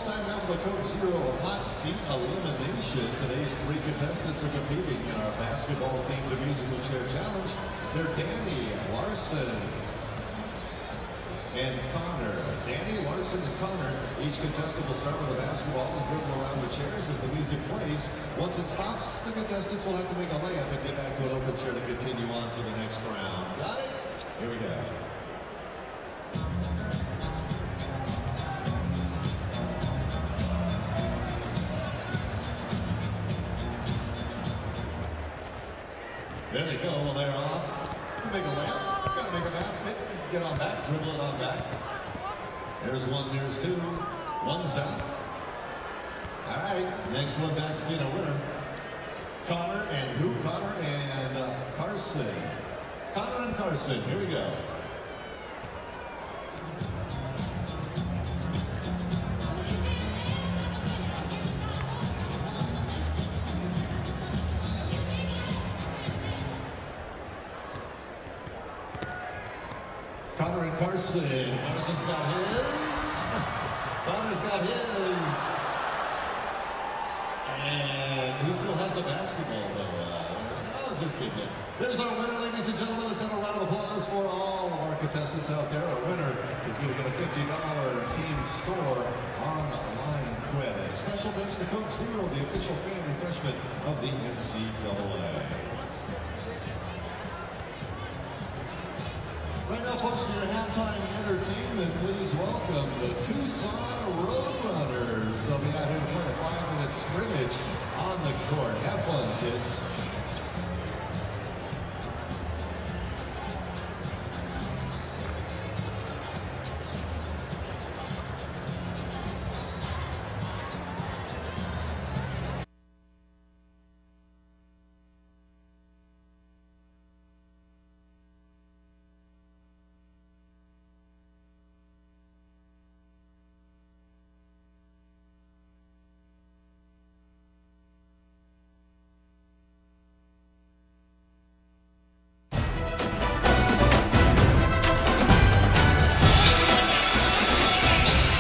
Time now for the Coke Zero Hot Seat Elimination. Today's 3 contestants are competing in our basketball-themed musical chair challenge. They're Danny Larson and Connor. Danny Larson Carson and Connor. Each contestant will start with a basketball and dribble around the chairs as the music plays. Once it stops, the contestants will have to make a layup and get back to an open chair to continue on to the next round. Got it? Here we go. There they go. Well, they're off. You make a layup. Got to make a basket. Get on back. Dribble it on back. There's one. There's two. One's out. All right. Next one back to being a winner. Connor and who? Connor and Carson. Connor and Carson. Here we go. Connor and Carson. Carson's got his. Connor's got his. And he still has the basketball, though. Just kidding. There's our winner, ladies and gentlemen. Let's have a round of applause for all of our contestants out there. Our winner is going to get a $50 team store online credit. Special thanks to Coke Zero, the official fan refreshment of the NCAA. Right now, folks, for your halftime entertainment, please welcome the Tucson Roadrunners. They'll be out here to play a 5-minute scrimmage on the court. Have fun, kids.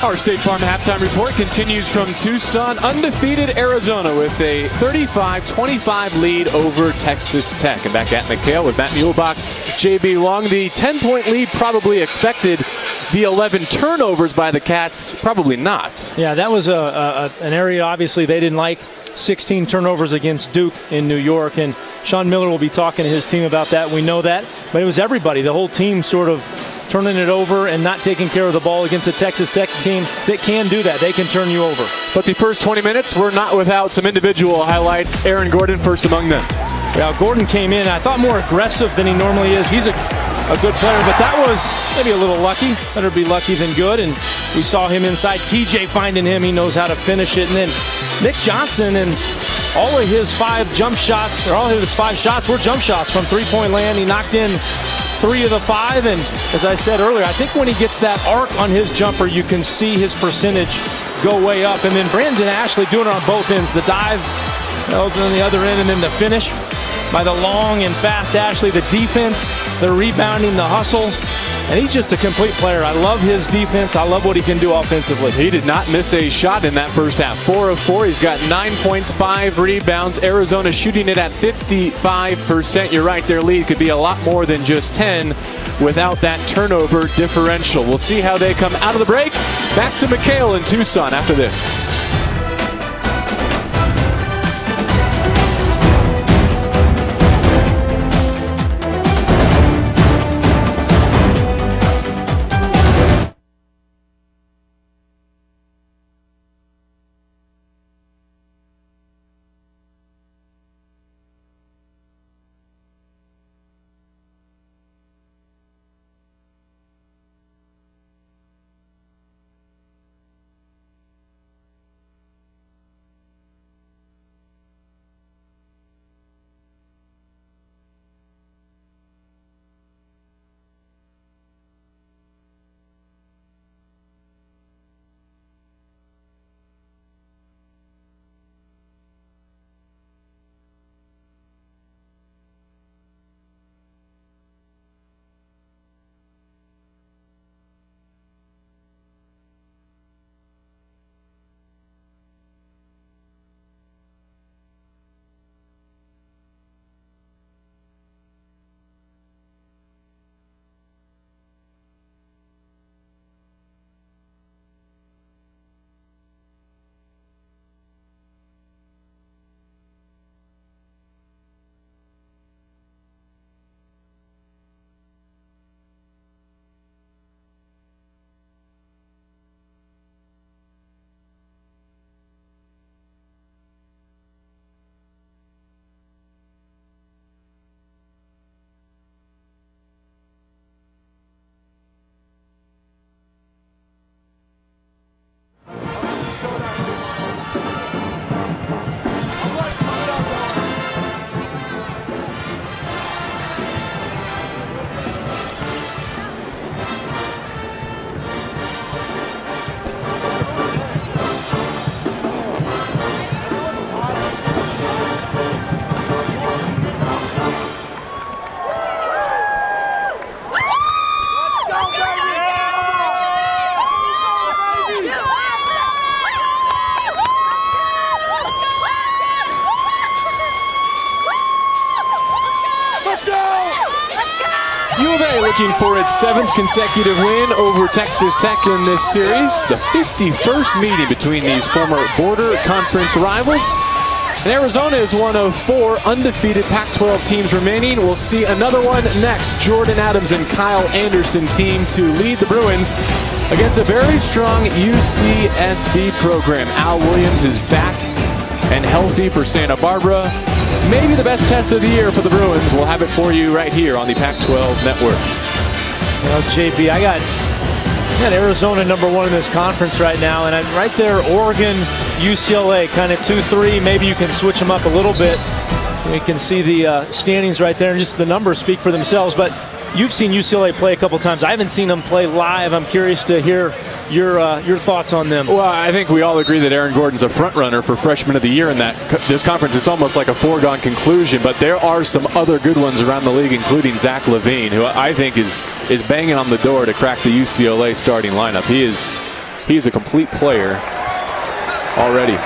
Our State Farm halftime report continues from Tucson. Undefeated Arizona with a 35-25 lead over Texas Tech. And back at McKale with Matt Muehlbach, JB Long. The 10-point lead probably expected. The 11 turnovers by the Cats, probably not. Yeah, that was an area obviously they didn't like. 16 turnovers against Duke in New York, and Sean Miller will be talking to his team about that. We know that, but it was everybody, the whole team sort of turning it over and not taking care of the ball against a Texas Tech team that can do that. They can turn you over. But the first 20 minutes were not without some individual highlights. Aaron Gordon first among them. Yeah, Gordon came in, I thought, more aggressive than he normally is. He's a good player, but that was maybe a little lucky. Better be lucky than good, and we saw him inside. TJ finding him. He knows how to finish it. And then Nick Johnson, and all of his 5 jump shots, or all of his 5 shots were jump shots from three-point land. He knocked in 3 of the 5, and as I said earlier, I think when he gets that arc on his jumper, you can see his percentage go way up. And then Brandon Ashley doing it on both ends. The dive on the other end, and then the finish by the long and fast Ashley. The defense, the rebounding, the hustle. And he's just a complete player. I love his defense. I love what he can do offensively. He did not miss a shot in that first half. 4 of 4. He's got 9 points, 5 rebounds. Arizona shooting it at 55%. You're right, their lead could be a lot more than just 10 without that turnover differential. We'll see how they come out of the break. Back to McKale in Tucson after this. U of A looking for its 7th consecutive win over Texas Tech in this series. The 51st meeting between these former border conference rivals. And Arizona is one of 4 undefeated Pac-12 teams remaining. We'll see another one next. Jordan Adams and Kyle Anderson team to lead the Bruins against a very strong UCSB program. Al Williams is back and healthy for Santa Barbara. Maybe the best test of the year for the Bruins. We'll have it for you right here on the Pac-12 Network. Well, JB, I got Arizona #1 in this conference right now, and I'm right there, Oregon, UCLA, kind of 2-3. Maybe you can switch them up a little bit. You can see the standings right there, and just the numbers speak for themselves. But you've seen UCLA play a couple times. I haven't seen them play live. I'm curious to hear your thoughts on them. Well, I think we all agree that Aaron Gordon's a front runner for Freshman of the Year in this conference. It's almost like a foregone conclusion, but there are some other good ones around the league, including Zach LaVine, who I think is banging on the door to crack the UCLA starting lineup. He is a complete player already.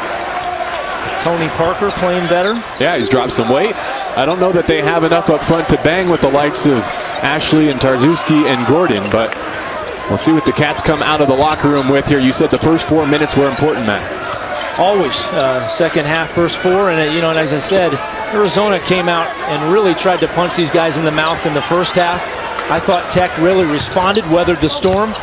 Tony Parker playing better. Yeah, he's dropped some weight. I don't know that they have enough up front to bang with the likes of Ashley and Tarczewski and Gordon, but we'll see what the Cats come out of the locker room with here. You said the first 4 minutes were important, Matt. Always. Second half, first 4. And, and as I said, Arizona came out and really tried to punch these guys in the mouth in the first half. I thought Tech really responded, weathered the storm.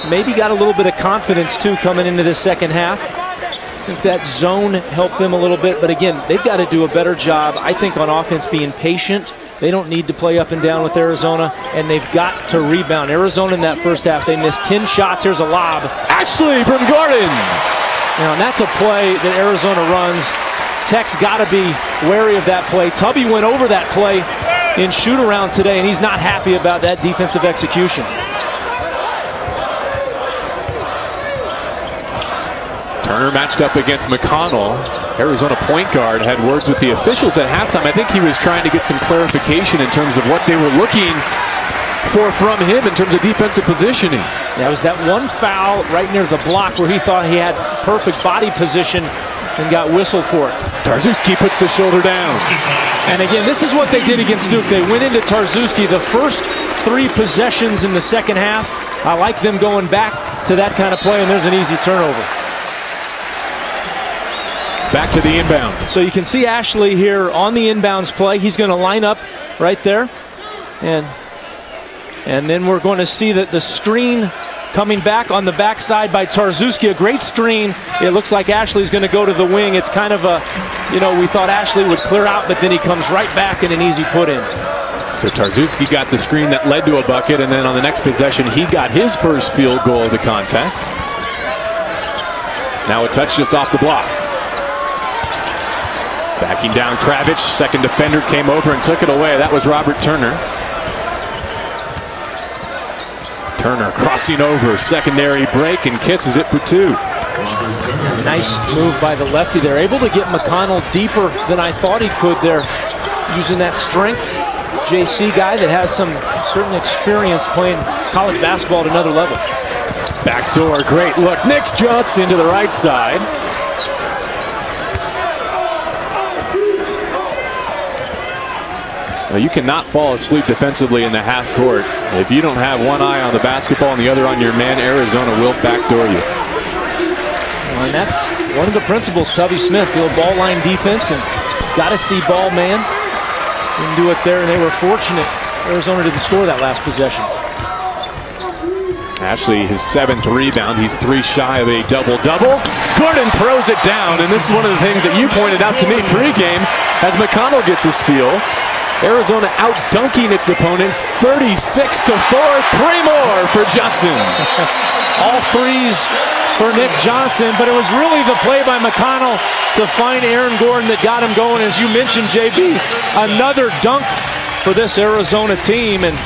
Maybe got a little bit of confidence, too, coming into this second half. I think that zone helped them a little bit. But, again, they've got to do a better job, I think, on offense, being patient. They don't need to play up and down with Arizona, and they've got to rebound. Arizona in that first half, they missed 10 shots. Here's a lob. Ashley from Gordon. And that's a play that Arizona runs. Tech's got to be wary of that play. Tubby went over that play in shoot-around today, and he's not happy about that defensive execution. Turner matched up against McConnell. Arizona point guard had words with the officials at halftime. I think he was trying to get some clarification in terms of what they were looking for from him in terms of defensive positioning. Yeah, it was that one foul right near the block where he thought he had perfect body position and got whistled for it. Tarczewski puts the shoulder down. And again, this is what they did against Duke. They went into Tarczewski the first 3 possessions in the second half. I like them going back to that kind of play, and there's an easy turnover. Back to the inbound. So you can see Ashley here on the inbounds play. He's going to line up right there. And then we're going to see that the screen coming back on the backside by Tarczewski. A great screen. It looks like Ashley's going to go to the wing. It's kind of a, we thought Ashley would clear out, but then he comes right back in an easy put in. So Tarczewski got the screen that led to a bucket, and then on the next possession, he got his first field goal of the contest. Now a touch just off the block. Backing down Kravich, second defender came over and took it away. That was Robert Turner. Turner crossing over, secondary break, and kisses it for 2. Nice move by the lefty. They're able to get McConnell deeper than I thought he could there, using that strength. JC guy that has some certain experience playing college basketball at another level. Backdoor, great look. Nix Johnson to the right side. Now, you cannot fall asleep defensively in the half court. If you don't have one eye on the basketball and the other on your man, Arizona will backdoor you. And that's one of the principles, Tubby Smith. He'll ball line defense and got to see ball man. Didn't do it there, and they were fortunate. Arizona didn't score that last possession. Ashley, his 7th rebound. He's 3 shy of a double-double. Gordon throws it down, and this is one of the things that you pointed out to me pregame as McConnell gets a steal. Arizona out-dunking its opponents 36-4. 3 more for Johnson. All 3s for Nick Johnson, but it was really the play by McConnell to find Aaron Gordon that got him going. As you mentioned, JB, another dunk for this Arizona team. And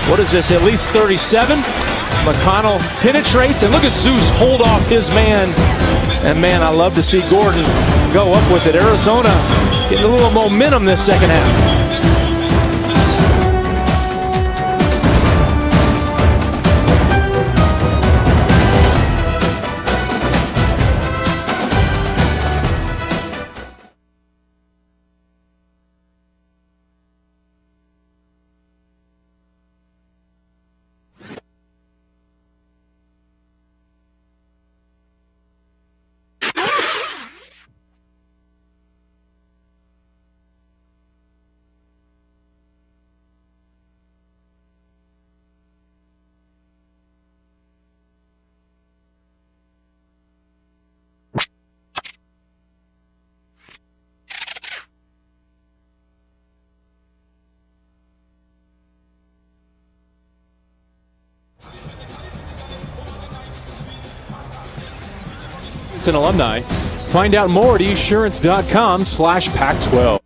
what is this, at least 37? McConnell penetrates, and look at Zeus hold off his man. And man, I love to see Gordon go up with it. Arizona getting a little momentum this second half. It's an alumni. Find out more at esurance.com/Pac-12.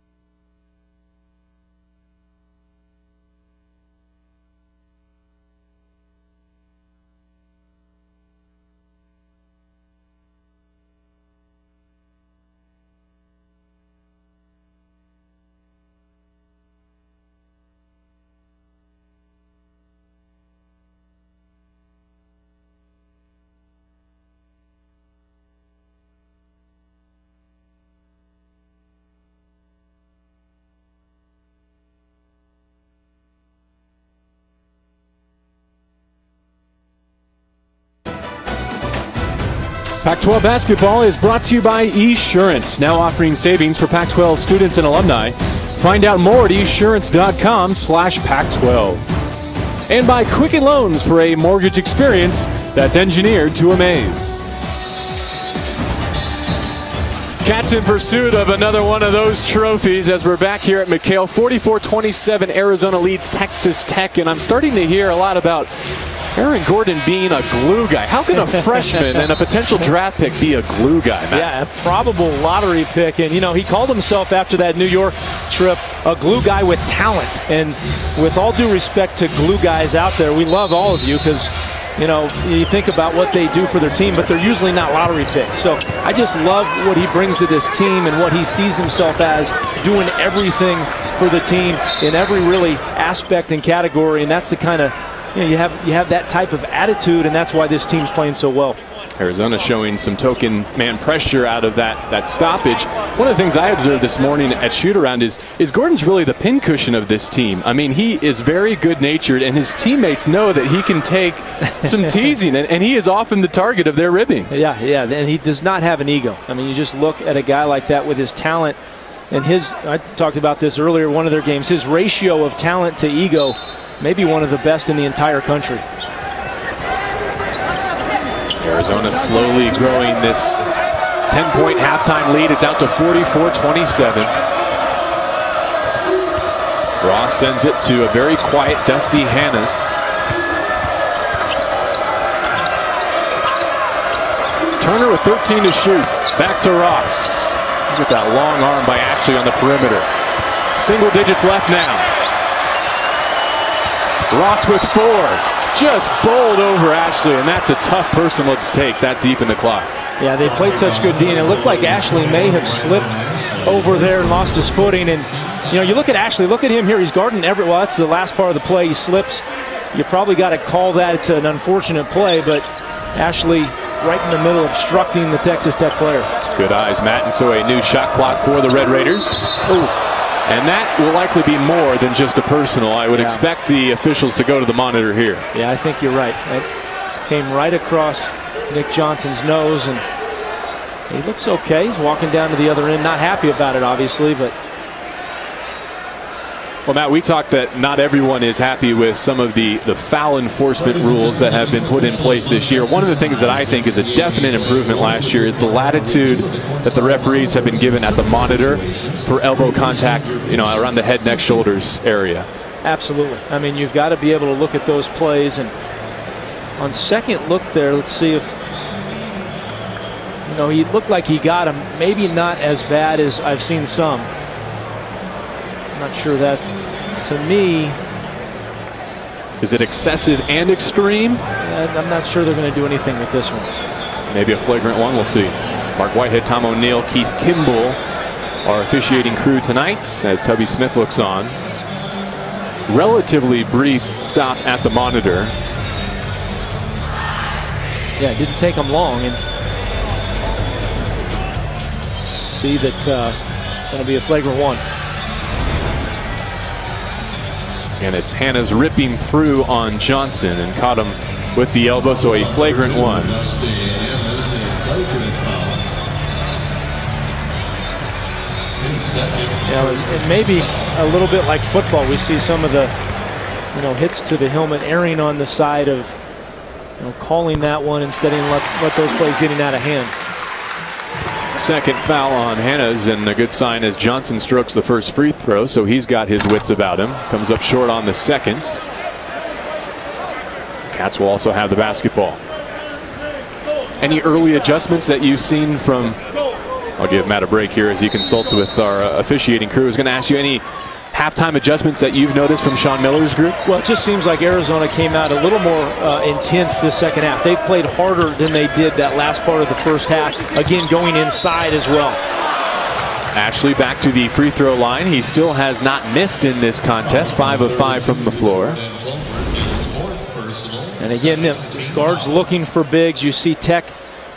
Pac-12 basketball is brought to you by Esurance, now offering savings for Pac-12 students and alumni. Find out more at esurance.com/Pac-12. And by Quicken Loans for a mortgage experience that's engineered to amaze. Cats in pursuit of another one of those trophies as we're back here at McKale. 44-27, Arizona leads Texas Tech, and I'm starting to hear a lot about Aaron Gordon being a glue guy. How can a freshman and a potential draft pick be a glue guy, Matt? Yeah, a probable lottery pick. And, you know, he called himself after that New York trip a glue guy with talent. And with all due respect to glue guys out there, we love all of you because, you know, you think about what they do for their team, but they're usually not lottery picks. So I just love what he brings to this team and what he sees himself as, doing everything for the team in every really aspect and category. And that's the kind of, you know, you have that type of attitude, and that's why this team's playing so well. Arizona showing some token man pressure out of that stoppage. One of the things I observed this morning at shoot-around is Gordon's really the pincushion of this team. I mean, he is very good-natured, and his teammates know that he can take some teasing, and he is often the target of their ribbing. Yeah, and he does not have an ego. I mean, you just look at a guy like that with his talent, and I talked about this earlier, one of their games, his ratio of talent to ego, maybe one of the best in the entire country. Arizona slowly growing this 10-point halftime lead. It's out to 44-27. Ross sends it to a very quiet Dusty Hannes. Turner with 13 to shoot. Back to Ross. Look at that long arm by Ashley on the perimeter. Single digits left now. Ross with 4, just bowled over Ashley, and that's a tough personal to take that deep in the clock. Yeah, they played such good D, and it looked like Ashley may have slipped over there and lost his footing. And, you know, you look at Ashley, look at him here. He's guarding well, that's the last part of the play. He slips. You probably got to call that. It's an unfortunate play, but Ashley right in the middle obstructing the Texas Tech player. Good eyes, Matt, and so a new shot clock for the Red Raiders. Ooh. And that will likely be more than just a personal. I would expect the officials to go to the monitor here. Yeah, I think you're right. It came right across Nick Johnson's nose, and he looks okay. He's walking down to the other end. Not happy about it, obviously, but... Well, Matt, we talked that not everyone is happy with some of the foul enforcement rules that have been put in place this year. One of the things that I think is a definite improvement last year is the latitude that the referees have been given at the monitor for elbow contact, you know, around the head, neck, shoulders area. Absolutely. I mean, you've got to be able to look at those plays. And on second look there, let's see if, you know, he looked like he got him. Maybe not as bad as I've seen some. I'm not sure that, to me... Is it excessive and extreme? I'm not sure they're going to do anything with this one. Maybe a flagrant one, we'll see. Mark Whitehead, Tom O'Neill, Keith Kimball our officiating crew tonight as Tubby Smith looks on. Relatively brief stop at the monitor. Yeah, it didn't take them long. And see that going to be a flagrant one. And it's Hannes ripping through on Johnson and caught him with the elbow, so a flagrant one. Yeah, it may be a little bit like football. We see some of the, you know, hits to the helmet erring on the side of, you know, calling that one instead of let those plays getting out of hand. Second foul on Hannes, and a good sign as Johnson strokes the first free throw, so he's got his wits about him. Comes up short on the second. Cats will also have the basketball. Any early adjustments that you've seen from, I'll give Matt a break here as he consults with our officiating crew. I was going to ask you any halftime adjustments that you've noticed from Sean Miller's group? Well, it just seems like Arizona came out a little more intense this second half. They've played harder than they did that last part of the first half. Again, going inside as well. Ashley back to the free throw line. He still has not missed in this contest. 5 of 5 from the floor. And again, the guards looking for bigs. You see Tech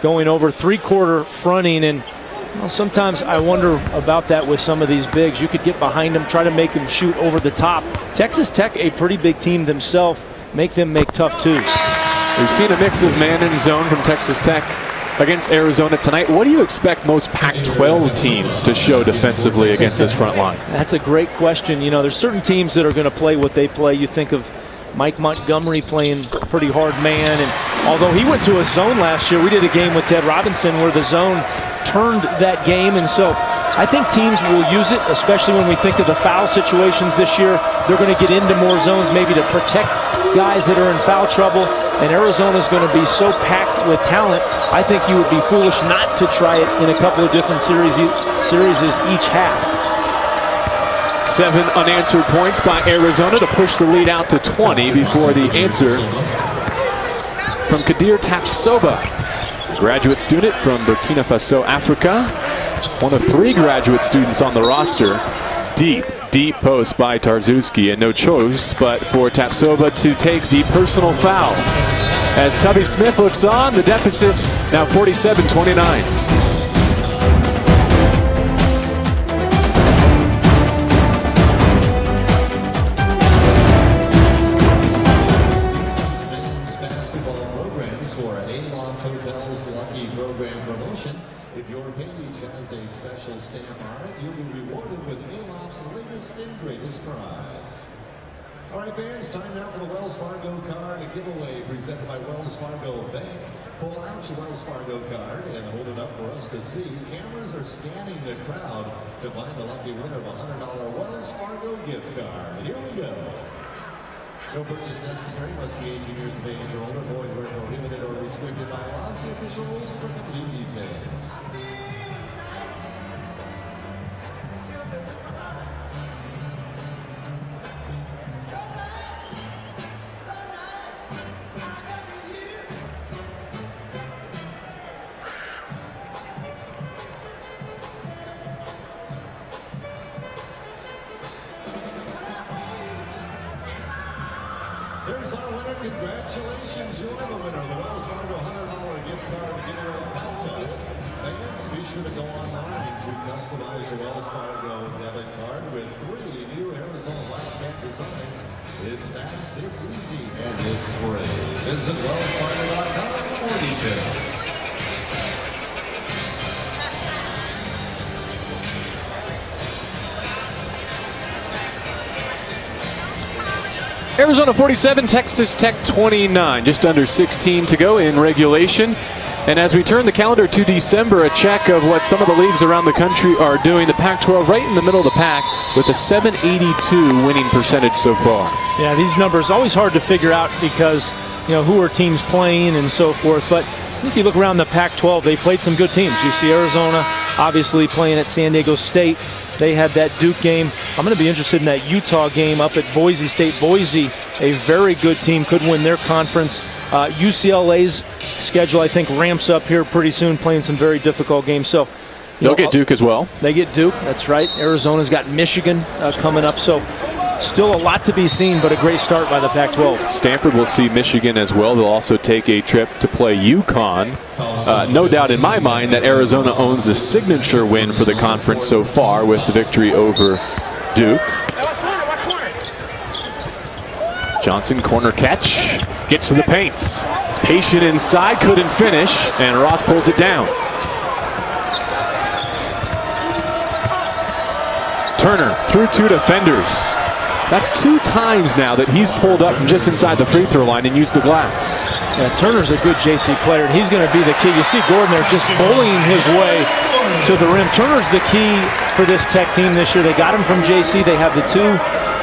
going over three-quarter fronting, and well, sometimes I wonder about that with some of these bigs. You could get behind them, try to make them shoot over the top. Texas Tech, a pretty big team themselves, make them make tough twos. We've seen a mix of man and zone from Texas Tech against Arizona tonight. What do you expect most Pac-12 teams to show defensively against this front line? That's a great question. You know, there's certain teams that are going to play what they play. You think of Mike Montgomery playing pretty hard man, and although he went to a zone last year, we did a game with Ted Robinson where the zone turned that game, and so I think teams will use it, especially when we think of the foul situations this year. They're going to get into more zones maybe to protect guys that are in foul trouble, and Arizona's going to be so packed with talent, I think you would be foolish not to try it in a couple of different series each half. 7 unanswered points by Arizona to push the lead out to 20 before the answer from Kadir Tapsoba, graduate student from Burkina Faso, Africa. One of 3 graduate students on the roster. Deep post by Tarczewski, and no choice but for Tapsoba to take the personal foul. As Tubby Smith looks on, the deficit now 47-29. If your page has a special stamp on it, you'll be rewarded with Aloft's latest and greatest prize. All right, fans, time now for the Wells Fargo card giveaway presented by Wells Fargo Bank. Pull out your Wells Fargo card and hold it up for us to see. Cameras are scanning the crowd to find the lucky winner of a $100 Wells Fargo gift card. Here we go. No purchase necessary. Must be 18 years of age or older. Void where prohibited or restricted by law. See official rules for complete details. There's our winner. Congratulations. You're the winner of the Wells Fargo $100 gift card giveaway contest. Fans, be sure to go online to customize your Wells Fargo debit card with 3 new Arizona Wildcat designs. It's fast, it's easy, and it's free. Visit wellsfargo.com for more details. Arizona 47, Texas Tech 29. Just under 16 to go in regulation. And as we turn the calendar to December, a check of what some of the leagues around the country are doing. The Pac-12 right in the middle of the pack with a 782 winning percentage so far. Yeah, these numbers always hard to figure out because, you know, who are teams playing and so forth. But if you look around the Pac-12, they played some good teams. You see Arizona obviously playing at San Diego State. They had that Duke game. I'm going to be interested in that Utah game up at Boise State. Boise, a very good team, could win their conference. UCLA's schedule, I think, ramps up here pretty soon, playing some very difficult games. So they'll get Duke as well. They get Duke, that's right. Arizona's got Michigan coming up. So still a lot to be seen, but a great start by the Pac-12. Stanford will see Michigan as well. They'll also take a trip to play UConn. No doubt in my mind that Arizona owns the signature win for the conference so far with the victory over Duke. Johnson, corner catch, gets to the paint. Patient inside, couldn't finish, and Ross pulls it down. Turner through 2 defenders. That's 2 times now that he's pulled up from just inside the free throw line and used the glass. Yeah, Turner's a good JC player, and he's going to be the key. You see Gordon there just bullying his way to the rim. Turner's the key for this Tech team this year. They got him from JC. They have the 2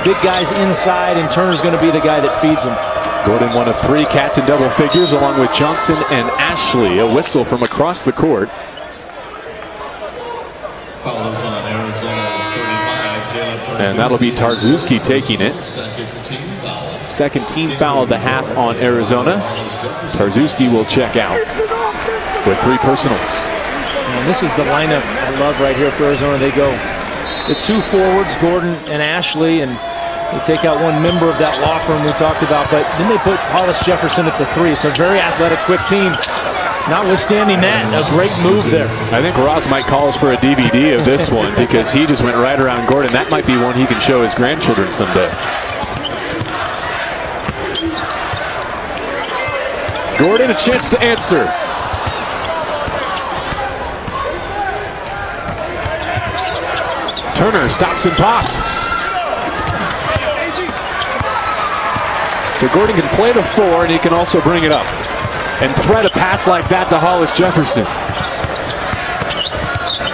big guys inside, and Turner's going to be the guy that feeds them. Gordon, one of 3 Cats in double figures, along with Johnson and Ashley. A whistle from across the court. Fouls on Arizona's 35. Caleb And that'll be Tarczewski taking it. Second team foul. Second team foul of the half on Arizona. Tarczewski will check out with 3 personals. And this is the lineup I love right here for Arizona. They go the 2 forwards, Gordon and Ashley, and they take out one member of that law firm we talked about, but then they put Hollis Jefferson at the 3. It's a very athletic, quick team. Notwithstanding that, a great move there. I think Ross might call us for a DVD of this one because he just went right around Gordon. That might be one he can show his grandchildren someday. Gordon, a chance to answer. Turner stops and pops. So Gordon can play the 4, and he can also bring it up and thread a pass like that to Hollis Jefferson.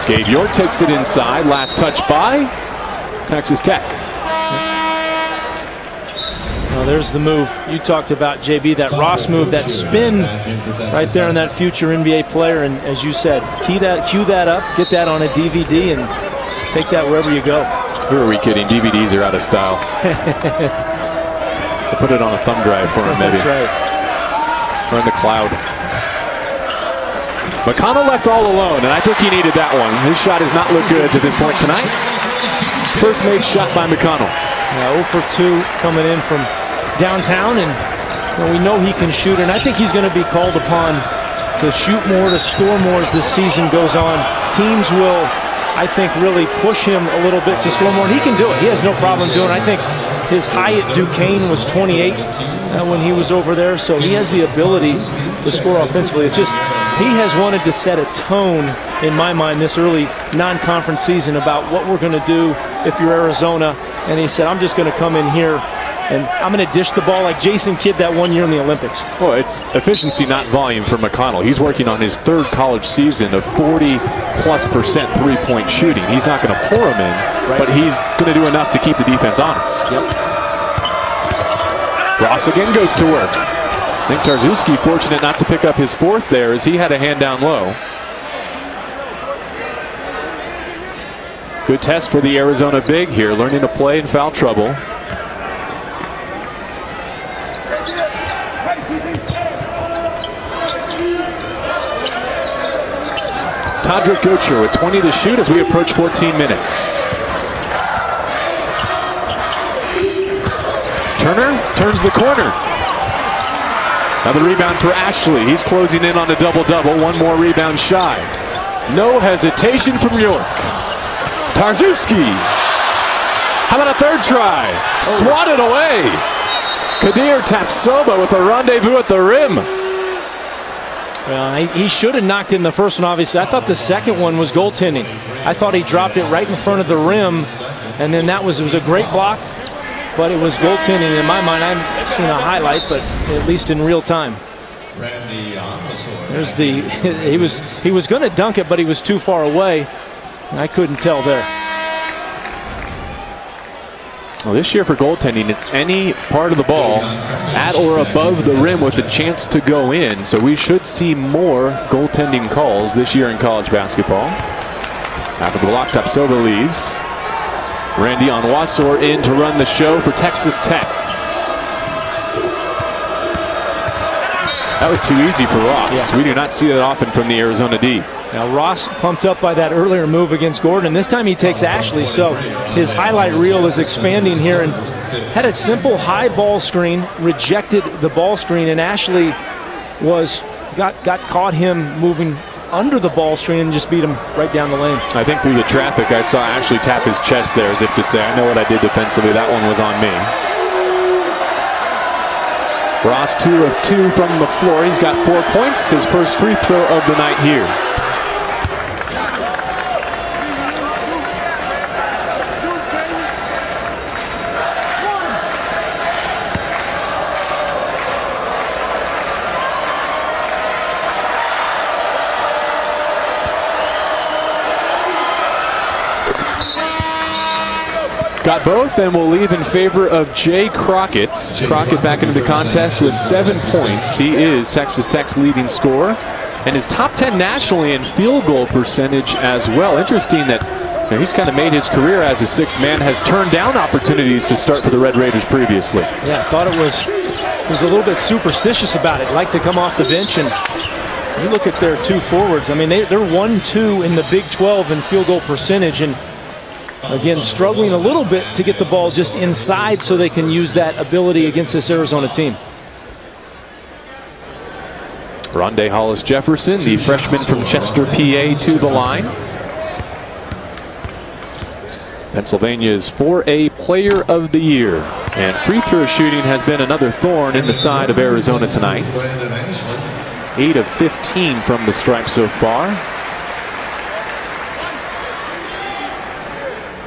Gabe York takes it inside. Last touch by Texas Tech. Well, there's the move you talked about, JB, that Ross move, that spin right there on that future NBA player. And as you said, cue that up, get that on a DVD, and take that wherever you go. Who are we kidding? DVDs are out of style. We'll put it on a thumb drive for him, maybe. That's right. Or in the cloud. McConnell left all alone, and I think he needed that one. His shot has not looked good to this point tonight. First made shot by McConnell. 0 for 2 coming in from downtown, and we know he can shoot, and I think he's going to be called upon to shoot more, to score more as this season goes on. Teams will, I think, really push him a little bit to score more, and he can do it. He has no problem doing it. I think his high at Duquesne was 28 when he was over there, so he has the ability to score offensively. It's just he has wanted to set a tone, in my mind, this early non-conference season about what we're going to do if you're Arizona, and he said, I'm just going to come in here and I'm going to dish the ball like Jason Kidd that one year in the Olympics. Well, it's efficiency, not volume for McConnell. He's working on his 3rd college season of 40+% three-point shooting. He's not going to pour him in, right, but he's going to do enough to keep the defense honest. Yep. Ross again goes to work. I think Tarczewski fortunate not to pick up his 4th there as he had a hand down low. Good test for the Arizona big here, learning to play in foul trouble. Todrick Gocher with 20 to shoot as we approach 14 minutes. Turner turns the corner. Another rebound for Ashley. He's closing in on a double-double. One more rebound shy. No hesitation from York. Tarczewski. How about a 3rd try? Swatted away. Kadir Tapsoba with a rendezvous at the rim. Well, he should have knocked in the first one, obviously. I thought the second one was goaltending. I thought he dropped it right in front of the rim, and then it was a great block, but it was goaltending. In my mind, I've seen a highlight, but at least in real time. There's the he was going to dunk it, but he was too far away. I couldn't tell there. Well, this year for goaltending, it's any part of the ball at or above the rim with a chance to go in. So we should see more goaltending calls this year in college basketball. After the block, Tapsoba leaves. Randy Onwuasor in to run the show for Texas Tech. That was too easy for Ross. Yeah. We do not see that often from the Arizona D. Now Ross pumped up by that earlier move against Gordon, and this time he takes Ashley, so his highlight reel is expanding here, and had a simple high ball screen, rejected the ball screen, and Ashley caught him moving under the ball screen and just beat him right down the lane. I think through the traffic I saw Ashley tap his chest there as if to say, I know what I did defensively, that one was on me. Ross 2 of 2 from the floor. He's got 4 points, his first free throw of the night here. Got both and will leave in favor of Jay Crockett. Crockett back into the contest with 7 points. He is Texas Tech's leading scorer and is top 10 nationally in field goal percentage as well. Interesting that he's kind of made his career as a sixth man, has turned down opportunities to start for the Red Raiders previously. Yeah, I thought it was a little bit superstitious about it. Like to come off the bench, and you look at their 2 forwards. I mean, they're 1-2 in the Big 12 in field goal percentage, and again, struggling a little bit to get the ball just inside so they can use that ability against this Arizona team. Rondé Hollis Jefferson, the freshman from Chester, PA, to the line. Pennsylvania's 4A Player of the Year. And free throw shooting has been another thorn in the side of Arizona tonight. 8 of 15 from the stripe so far.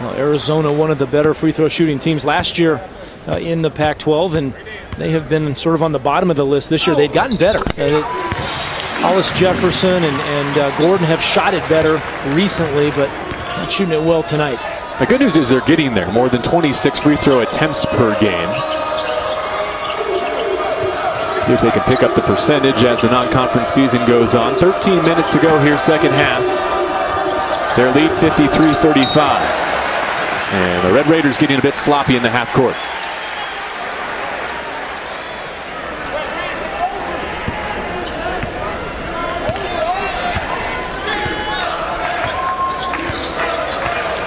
Well, Arizona, one of the better free throw shooting teams last year in the Pac-12, and they have been sort of on the bottom of the list this year. They've gotten better. Hollis Jefferson and Gordon have shot it better recently, but not shooting it well tonight. The good news is they're getting there. More than 26 free throw attempts per game. See if they can pick up the percentage as the non-conference season goes on. 13 minutes to go here, second half. Their lead 53-35. And the Red Raiders getting a bit sloppy in the half court.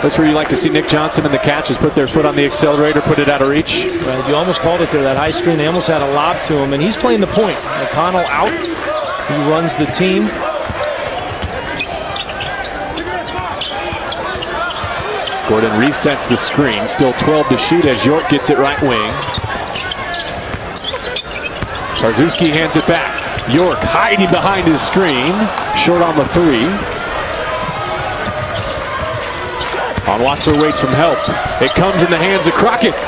That's where you like to see Nick Johnson and the Catches put their foot on the accelerator, put it out of reach. You almost called it there, that high screen. They almost had a lob to him, and he's playing the point. O'Connell out. He runs the team. Gordon resets the screen. Still 12 to shoot as York gets it right wing. Tarzewski hands it back. York hiding behind his screen. Short on the 3. Onwuasor waits from help. It comes in the hands of Crockett.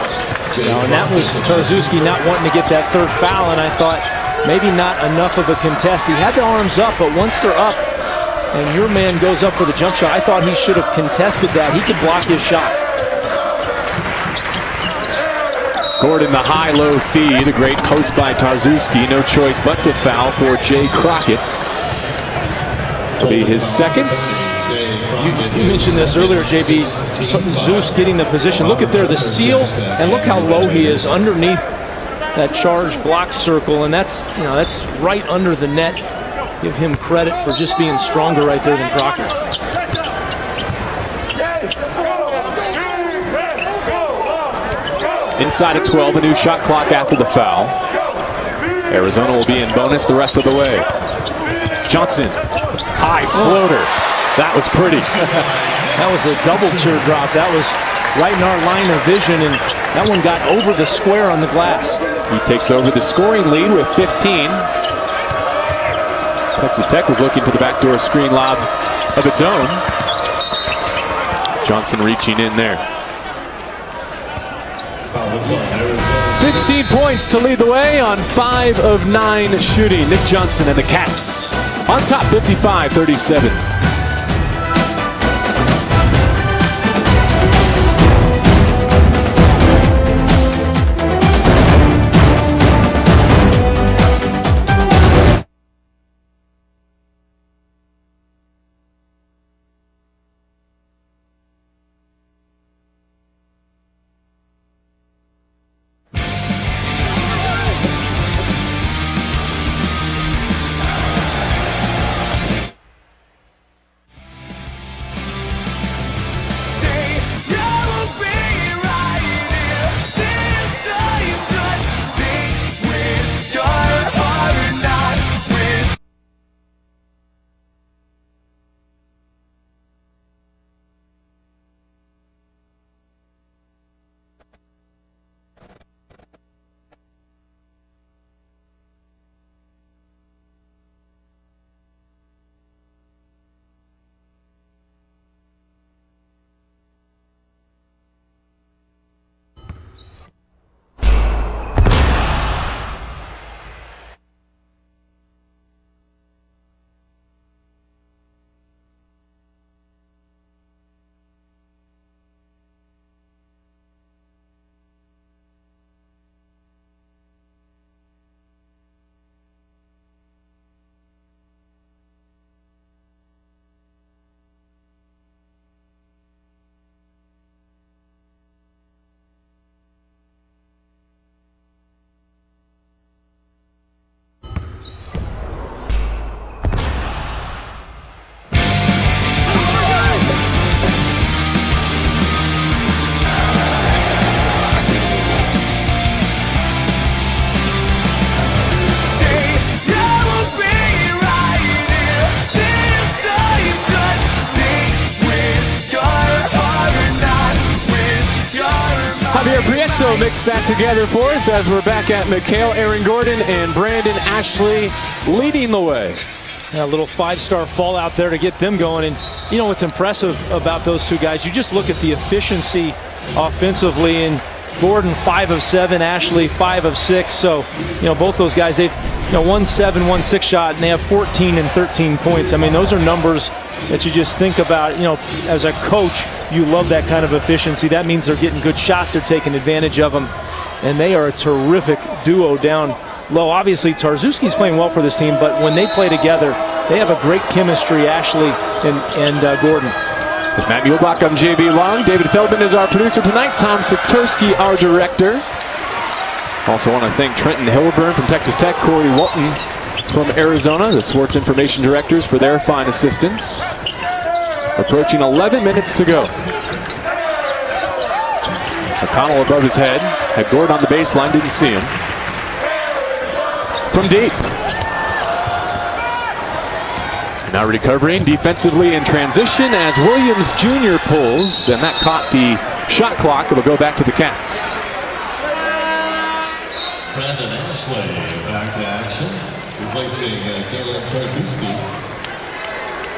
And that was Tarzewski not wanting to get that 3rd foul, and I thought maybe not enough of a contest. He had the arms up, but once they're up and your man goes up for the jump shot, I thought he should have contested that. He could block his shot. Gordon, the high-low feed. A great post by Tarzewski. No choice but to foul for Jay Crockett. It'll be his second. You mentioned this earlier, JB. Zeus getting the position. Look at there, the seal, and look how low he is underneath that charged block circle, and that's right under the net. Give him credit for just being stronger right there than Crockett. Inside at 12, a new shot clock after the foul. Arizona will be in bonus the rest of the way. Johnson, high floater. That was pretty. That was a double teardrop. That was right in our line of vision, and that one got over the square on the glass. He takes over the scoring lead with 15. Texas Tech was looking for the backdoor screen lob of its own. Johnson reaching in there. 15 points to lead the way on 5 of 9 shooting. Nick Johnson and the Cats on top, 55-37. Barreto mixed that together for us as we're back at McKale. Aaron Gordon and Brandon Ashley leading the way. A little 5-star fallout there to get them going. And you know what's impressive about those two guys? You just look at the efficiency offensively, and Gordon 5 of 7, Ashley 5 of 6. So, you know, both those guys, they've 1-7, 1-6 shot, and they have 14 and 13 points. I mean, those are numbers that you just think about. You know, as a coach, you love that kind of efficiency. That means they're getting good shots, they're taking advantage of them, and they are a terrific duo down low. Obviously, Tarczewski's playing well for this team, but when they play together, they have a great chemistry, Ashley and Gordon. With Matt Muehlbach, I'm JB Long. David Feldman is our producer tonight. Tom Sikorsky, our director. Also want to thank Trenton Hilburn from Texas Tech, Corey Walton from Arizona, the sports information directors, for their fine assistance. Approaching 11 minutes to go. McConnell above his head. Had Gordon on the baseline, didn't see him. From deep. Now recovering defensively in transition as Williams Jr. pulls, and that caught the shot clock. It'll go back to the Cats. Brandon Ashley back to action, replacing Caleb Tarczewski.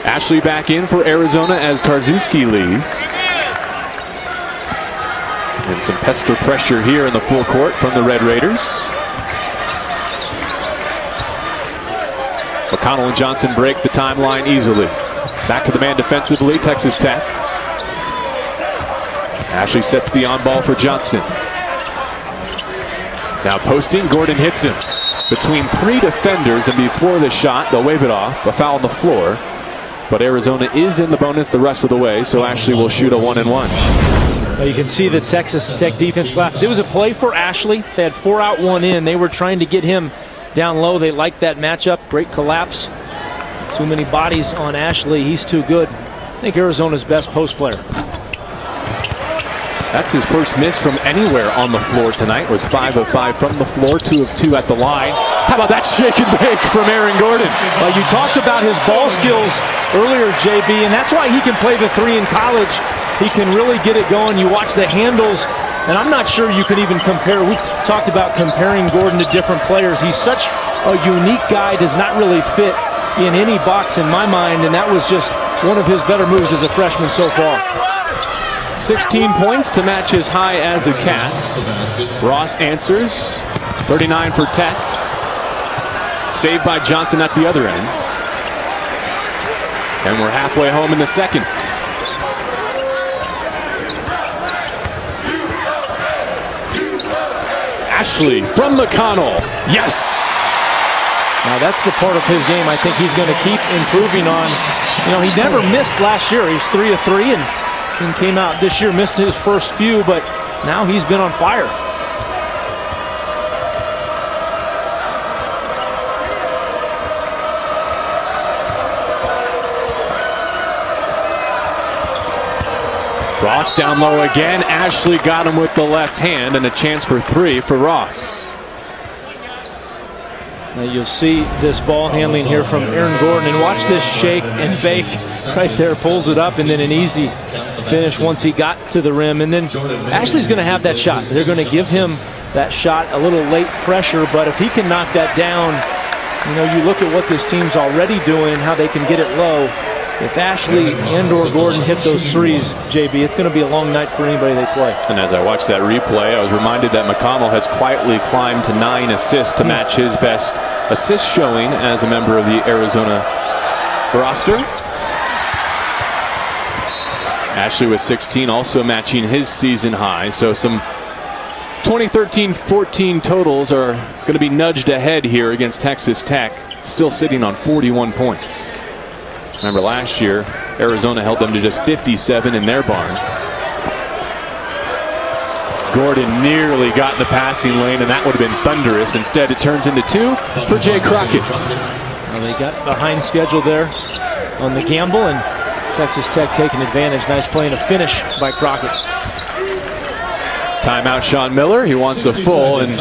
Ashley back in for Arizona as Tarczewski leaves. And some pester pressure here in the full court from the Red Raiders. McConnell and Johnson break the timeline easily. Back to the man defensively, Texas Tech. Ashley sets the on ball for Johnson. Now posting, Gordon hits him. Between 3 defenders, and before the shot, they'll wave it off. A foul on the floor. But Arizona is in the bonus the rest of the way, so Ashley will shoot a 1-and-1. Well, you can see the Texas Tech defense collapse. It was a play for Ashley. They had 4 out, 1 in. They were trying to get him down low. They liked that matchup. Great collapse. Too many bodies on Ashley. He's too good. I think Arizona's best post player. That's his first miss from anywhere on the floor tonight. Was 5 of 5 from the floor, 2 of 2 at the line. How about that shake and bake from Aaron Gordon? Well, you talked about his ball skills earlier, JB, and that's why he can play the 3 in college. He can really get it going. You watch the handles, and I'm not sure you can even compare. We talked about comparing Gordon to different players. He's such a unique guy, does not really fit in any box in my mind, and that was just one of his better moves as a freshman so far. 16 points to match his high as a Cats. Ross answers. 39 for Tech. Saved by Johnson at the other end. And we're halfway home in the second. Ashley from McConnell. Yes! Now that's the part of his game I think he's going to keep improving on. You know, he never missed last year. He was 3 of 3 and came out this year, missed his first few, but now he's been on fire. Ross down low again. Ashley got him with the left hand, and a chance for 3 for Ross. Now you'll see this ball handling here from Aaron Gordon, and watch this shake and bake right there. Pulls it up, and then an easy finish once he got to the rim. And then Ashley's going to have that shot. They're going to give him that shot, a little late pressure, but if he can knock that down, you know, you look at what this team's already doing and how they can get it low. If Ashley and or Gordon hit those threes, JB, it's going to be a long night for anybody they play. And as I watched that replay, I was reminded that McConnell has quietly climbed to 9 assists to match his best assist showing as a member of the Arizona roster. Ashley with 16, also matching his season high. So some 2013-14 totals are going to be nudged ahead here against Texas Tech, still sitting on 41 points. Remember last year, Arizona held them to just 57 in their barn. Gordon nearly got in the passing lane, and that would have been thunderous. Instead, it turns into 2 for Jay Crockett. Well, they got behind schedule there on the gamble, and Texas Tech taking advantage. Nice play and a finish by Crockett. Timeout, Sean Miller. He wants a full. And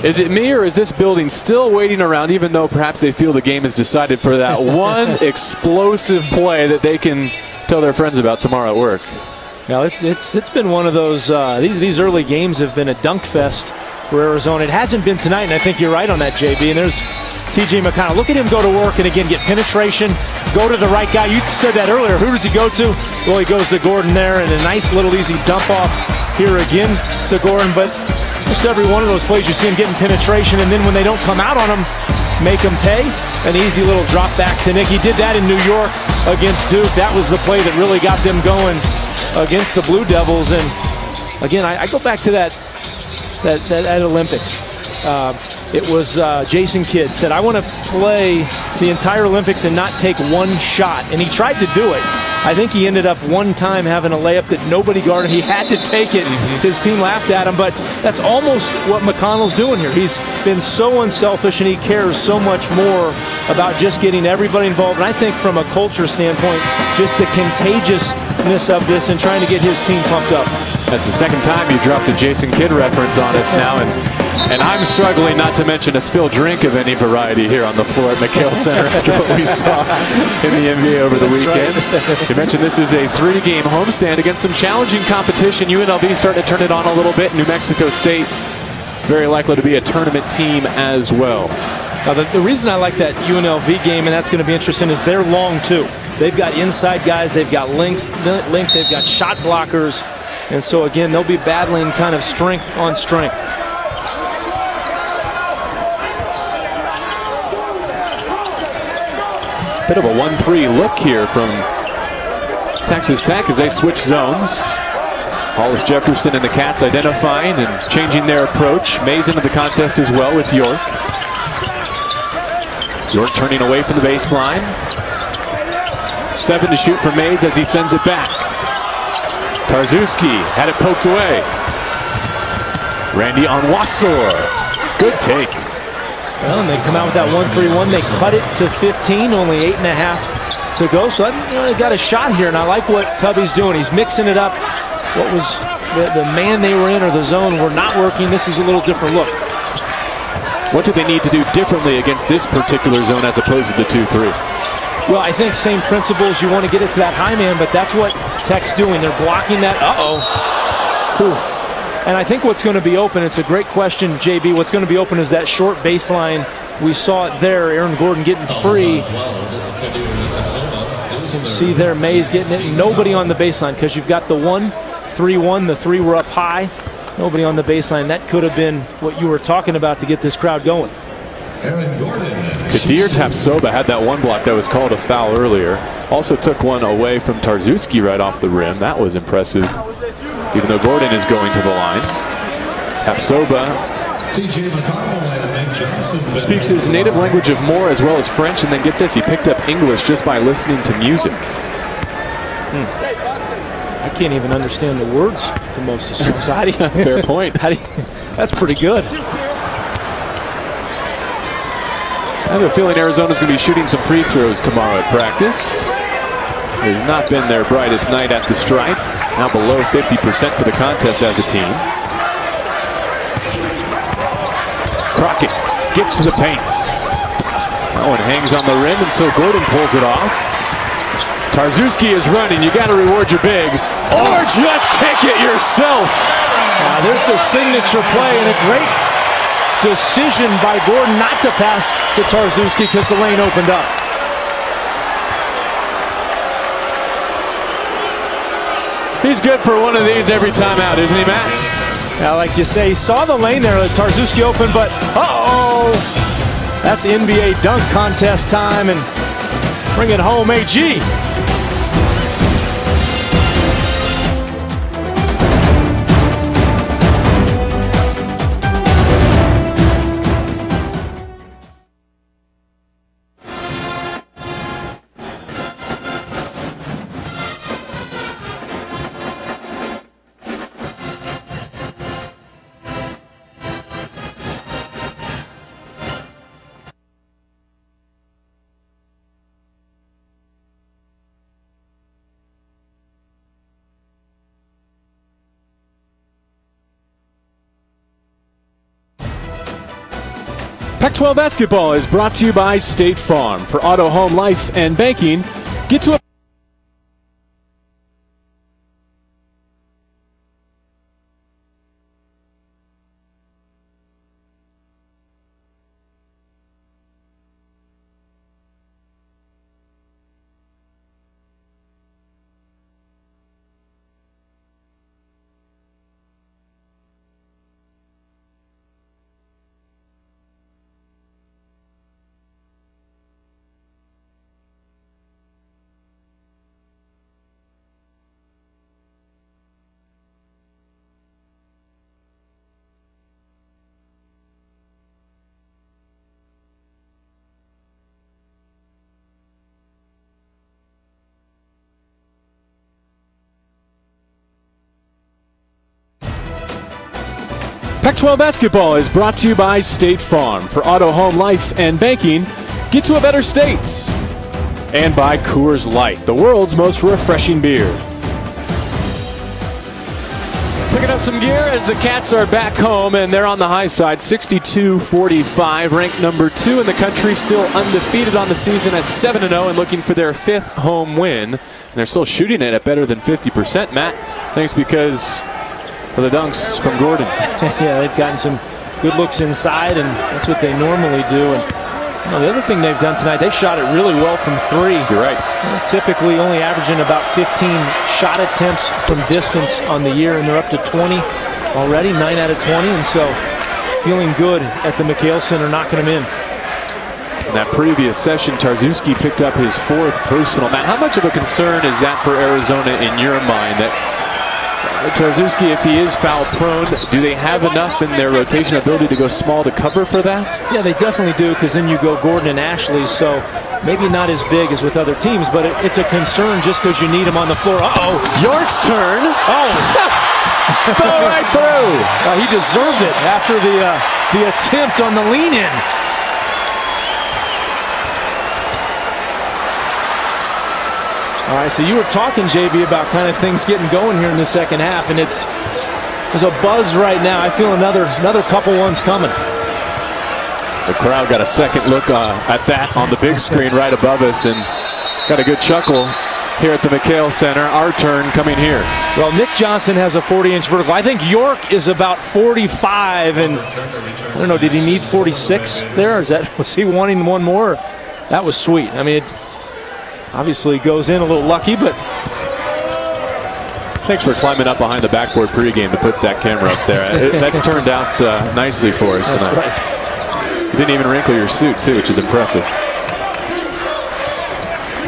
is it me, or is this building still waiting around, even though perhaps they feel the game is decided, for that one explosive play that they can tell their friends about tomorrow at work? Now it's been one of those, these early games have been a dunk fest for Arizona. It hasn't been tonight, and I think you're right on that, JB. And there's TJ McConnell. Look at him go to work and again get penetration, go to the right guy. You said that earlier. Who does he go to? Well, he goes to Gordon there, and a nice little easy dump off here again to Gordon. But just every one of those plays you see him getting penetration, and then when they don't come out on him, make him pay. An easy little drop back to Nick. He did that in New York against Duke. That was the play that really got them going against the Blue Devils. And again, I go back to that Olympics. It was Jason Kidd said, I want to play the entire Olympics and not take one shot. And he tried to do it. I think he ended up one time having a layup that nobody guarded. He had to take it. His team laughed at him, but that's almost what McConnell's doing here. He's been so unselfish, and he cares so much more about just getting everybody involved. And I think from a culture standpoint, just the contagiousness of this and trying to get his team pumped up. That's the second time you dropped the Jason Kidd reference on us now, and I'm struggling not to mention a spilled drink of any variety here on the floor at McKale Center after what we saw in the NBA over the weekend. Right. You mentioned this is a 3-game homestand against some challenging competition. UNLV starting to turn it on a little bit. New Mexico State very likely to be a tournament team as well. Now, the reason I like that UNLV game, and that's going to be interesting, is they're long too. They've got inside guys, they've got length, they've got shot blockers. And so, again, they'll be battling kind of strength on strength. Bit of a 1-3 look here from Texas Tech as they switch zones. Hollis Jefferson and the Cats identifying and changing their approach. Mays into the contest as well with York. York turning away from the baseline. 7 to shoot for Mays as he sends it back. Tarzewski had it poked away. Randy Onwuasor. Good take. Well, and they come out with that 1-3-1. They cut it to 15, only 8.5 to go. So they got a shot here, and I like what Tubby's doing. He's mixing it up. What was the man they were in or the zone were not working. This is a little different look. What do they need to do differently against this particular zone as opposed to the 2-3? Well, I think same principles. You want to get it to that high man, but that's what Tech's doing. They're blocking that. Cool. And I think what's going to be open, it's a great question, JB. What's going to be open is that short baseline. We saw it there. Aaron Gordon getting free. You can see there Mays getting it. Nobody on the baseline because you've got the 1-3-1. The 3 were up high. Nobody on the baseline. That could have been what you were talking about to get this crowd going. Aaron Gordon. Kadir Tapsoba had that one block that was called a foul earlier. Also took one away from Tarzewski right off the rim. That was impressive, even though Gordon is going to the line. Tapsoba speaks his native language of Moor as well as French, and then get this, he picked up English just by listening to music. I can't even understand the words to most of the songs. Fair point. That's pretty good. I have a feeling Arizona's going to be shooting some free throws tomorrow at practice. It has not been their brightest night at the stripe. Now below 50% for the contest as a team. Crockett gets to the paint. That one hangs on the rim until Gordon pulls it off. Tarzewski is running. You got to reward your big, or just take it yourself. There's the signature play, and a great decision by Gordon not to pass to Tarzewski because the lane opened up. He's good for one of these every time out, isn't he, Matt? Yeah, like you say, he saw the lane there, Tarzewski open, but that's NBA dunk contest time, and bring it home, AG. Pac-12 basketball is brought to you by State Farm. For auto, home, life, and banking, get to a Pac-12 basketball is brought to you by State Farm. For auto, home, life, and banking, get to a better state. And by Coors Light, the world's most refreshing beer. Picking up some gear as the Cats are back home, and they're on the high side, 62-45, ranked number 2 in the country, still undefeated on the season at 7-0 and looking for their 5th home win. And they're still shooting it at better than 50%, Matt. Thanks because of the dunks from Gordon. Yeah, they've gotten some good looks inside, and that's what they normally do. And the other thing they've done tonight, they've shot it really well from 3. You're right. Typically only averaging about 15 shot attempts from distance on the year, and they're up to 20 already, 9 out of 20, and so feeling good at the McKale Center, knocking them in. In that previous session, Tarczewski picked up his 4th personal. Matt, how much of a concern is that for Arizona in your mind? That Tarczewski, if he is foul prone, do they have enough in their rotation ability to go small to cover for that? Yeah, they definitely do, because then you go Gordon and Ashley, so maybe not as big as with other teams, but it's a concern just because you need them on the floor. Uh-oh. York's turn. Oh. Fell right through. He deserved it after the attempt on the lean-in. All right, so you were talking, JB, about kind of things getting going here in the second half, and there's a buzz right now. I feel another couple ones coming. The crowd got a second look at that on the big screen right above us, and got a good chuckle here at the McKale Center. Our turn coming here. Well, Nick Johnson has a 40-inch vertical. I think York is about 45, and I don't know, did he need 46 there? Was he wanting one more? That was sweet. I mean, obviously goes in a little lucky, but thanks for climbing up behind the backboard pregame to put that camera up there. That's turned out nicely for us tonight. That's right. You didn't even wrinkle your suit too, which is impressive.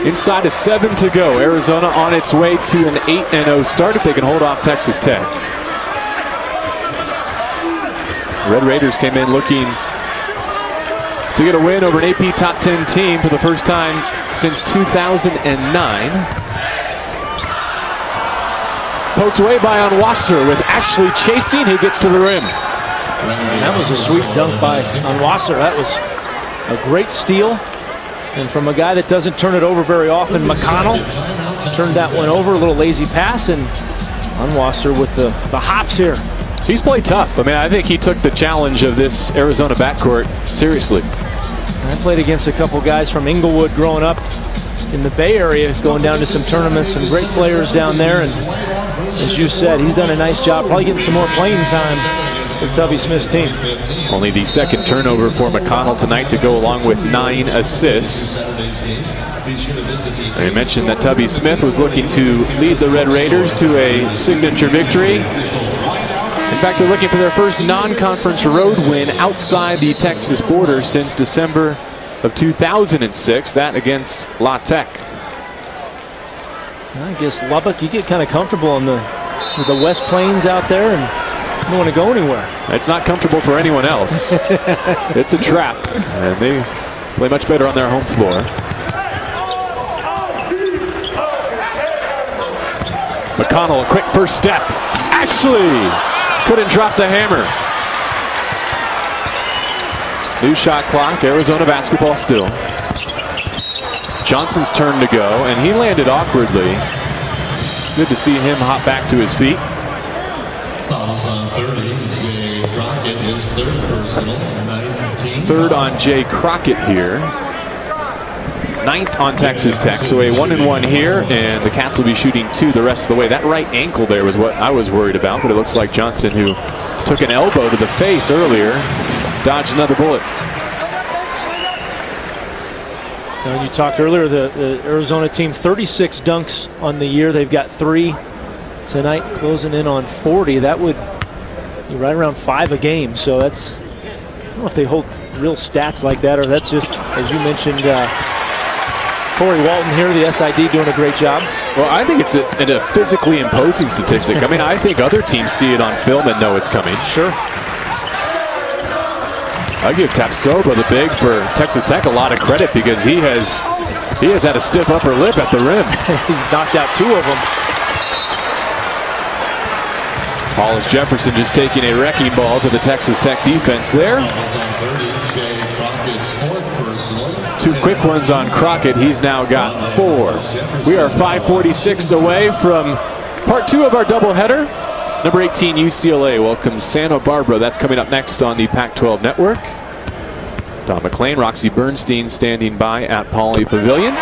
Inside of 7 to go. Arizona on its way to an 8-0 start if they can hold off Texas Tech. Red Raiders came in looking to get a win over an AP Top 10 team for the first time since 2009. Poked away by Onwuasor with Ashley chasing. He gets to the rim. That was a sweet dunk by Onwuasor. That was a great steal. And from a guy that doesn't turn it over very often, McConnell turned that one over. A little lazy pass, and Onwuasor with the hops here. He's played tough. I mean, I think he took the challenge of this Arizona backcourt seriously. I played against a couple guys from Inglewood growing up in the Bay Area, going down to some tournaments, some great players down there. And as you said, he's done a nice job, probably getting some more playing time for Tubby Smith's team. Only the 2nd turnover for McConnell tonight to go along with 9 assists. I mentioned that Tubby Smith was looking to lead the Red Raiders to a signature victory. In fact, they're looking for their first non-conference road win outside the Texas border since December of 2006, that against La Tech. I guess Lubbock, you get kind of comfortable on the West Plains out there and don't want to go anywhere. It's not comfortable for anyone else. It's a trap, and they play much better on their home floor. McConnell, a quick first step. Ashley couldn't drop the hammer. New shot clock, Arizona basketball still. Johnson's turn to go, and he landed awkwardly. Good to see him hop back to his feet. Fouls on 30. Jay Crockett, his 3rd personal, 9-15. 3rd on Jay Crockett here. 9th on Texas Tech, so a 1-and-1 here, and the Cats will be shooting 2 the rest of the way. That right ankle there was what I was worried about, but it looks like Johnson, who took an elbow to the face earlier, dodged another bullet. Now, you talked earlier, the Arizona team, 36 dunks on the year. They've got 3 tonight, closing in on 40. That would be right around 5 a game, so that's, I don't know if they hold real stats like that, or that's just, as you mentioned, Corey Walton here, the SID, doing a great job. Well, I think it's a physically imposing statistic. I mean, I think other teams see it on film and know it's coming. Sure. I give Tapsoba, the big for Texas Tech, a lot of credit because he has had a stiff upper lip at the rim. He's knocked out 2 of them. Hollis Jefferson just taking a wrecking ball to the Texas Tech defense there. 2 quick ones on Crockett. He's now got 4. We are 5:46 away from part 2 of our doubleheader. Number 18 UCLA welcomes Santa Barbara. That's coming up next on the Pac-12 Network. Don McClain, Roxy Bernstein standing by at Pauley Pavilion.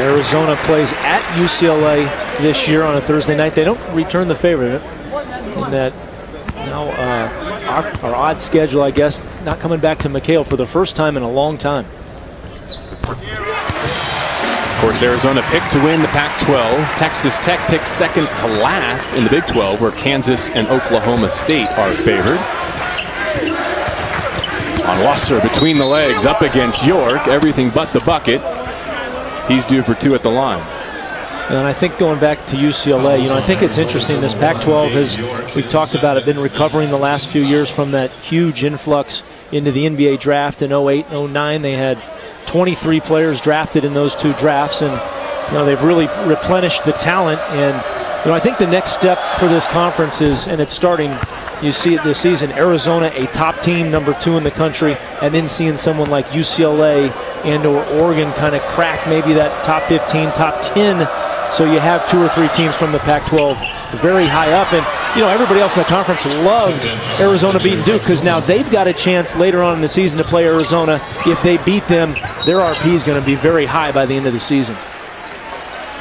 Arizona plays at UCLA this year on a Thursday night. They don't return the favorite in that now our odd schedule, I guess, not coming back to McKale for the first time in a long time. Of course, Arizona picked to win the Pac-12. Texas Tech picked second to last in the Big 12, where Kansas and Oklahoma State are favored. Onwuasor between the legs up against York, everything but the bucket. He's due for 2 at the line. And I think going back to UCLA, I think it's interesting. This Pac-12 has, we've talked about it, been recovering the last few years from that huge influx into the NBA draft in 08, 09. They had 23 players drafted in those 2 drafts, and they've really replenished the talent. And I think the next step for this conference is, and it's starting, you see it this season, Arizona, a top team, number 2 in the country, and then seeing someone like UCLA and or Oregon kind of crack maybe that top 15, top 10. So you have 2 or 3 teams from the Pac-12 very high up. And, everybody else in the conference loved Arizona beating Duke, because now they've got a chance later on in the season to play Arizona. If they beat them, their RP is going to be very high by the end of the season.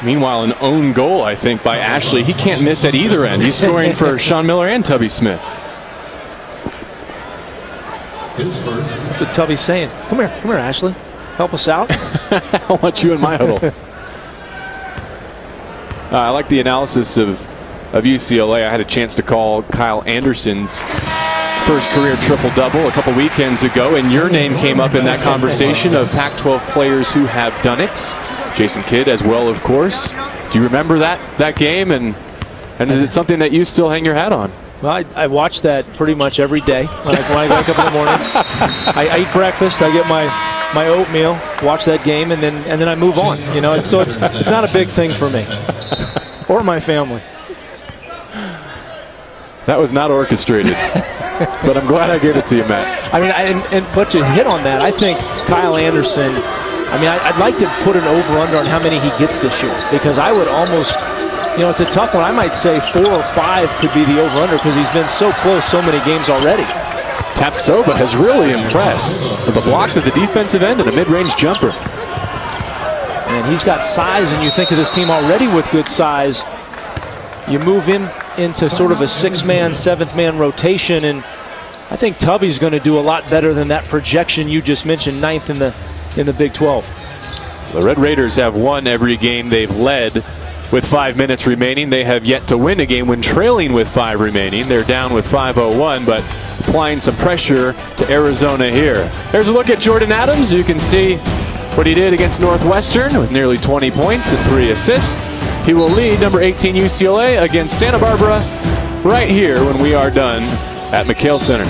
Meanwhile, an own goal, I think, by Ashley. He can't miss at either end. He's scoring for Sean Miller and Tubby Smith. That's what Tubby's saying. Come here, Ashley. Help us out. I want you in my huddle. I like the analysis of UCLA. I had a chance to call Kyle Anderson's first career triple-double a couple weekends ago, and your name came up in that conversation of Pac-12 players who have done it. Jason Kidd as well, of course. Do you remember that game, and is it something that you still hang your hat on? Well, I watch that pretty much every day when I wake up in the morning. I eat breakfast, I get my oatmeal, watch that game, and then I move on. So it's not a big thing for me or my family. That was not orchestrated, but I'm glad I gave it to you, Matt. I mean, but you hit on that. I think Kyle Anderson. I'd like to put an over/under on how many he gets this year, because I would almost, it's a tough one. I might say 4 or 5 could be the over/under, because he's been so close so many games already. Tapsoba has really impressed with the blocks at the defensive end and a mid-range jumper. And he's got size, and you think of this team already with good size. You move him into sort of a 6-man, 7th-man rotation, and I think Tubby's going to do a lot better than that projection you just mentioned, 9th in the Big 12. The Red Raiders have won every game they've led with 5 minutes remaining. They have yet to win a game when trailing with 5 remaining. They're down with 5:01, but applying some pressure to Arizona here. There's a look at Jordan Adams. You can see what he did against Northwestern with nearly 20 points and 3 assists. He will lead number 18 UCLA against Santa Barbara right here when we are done at McKale Center.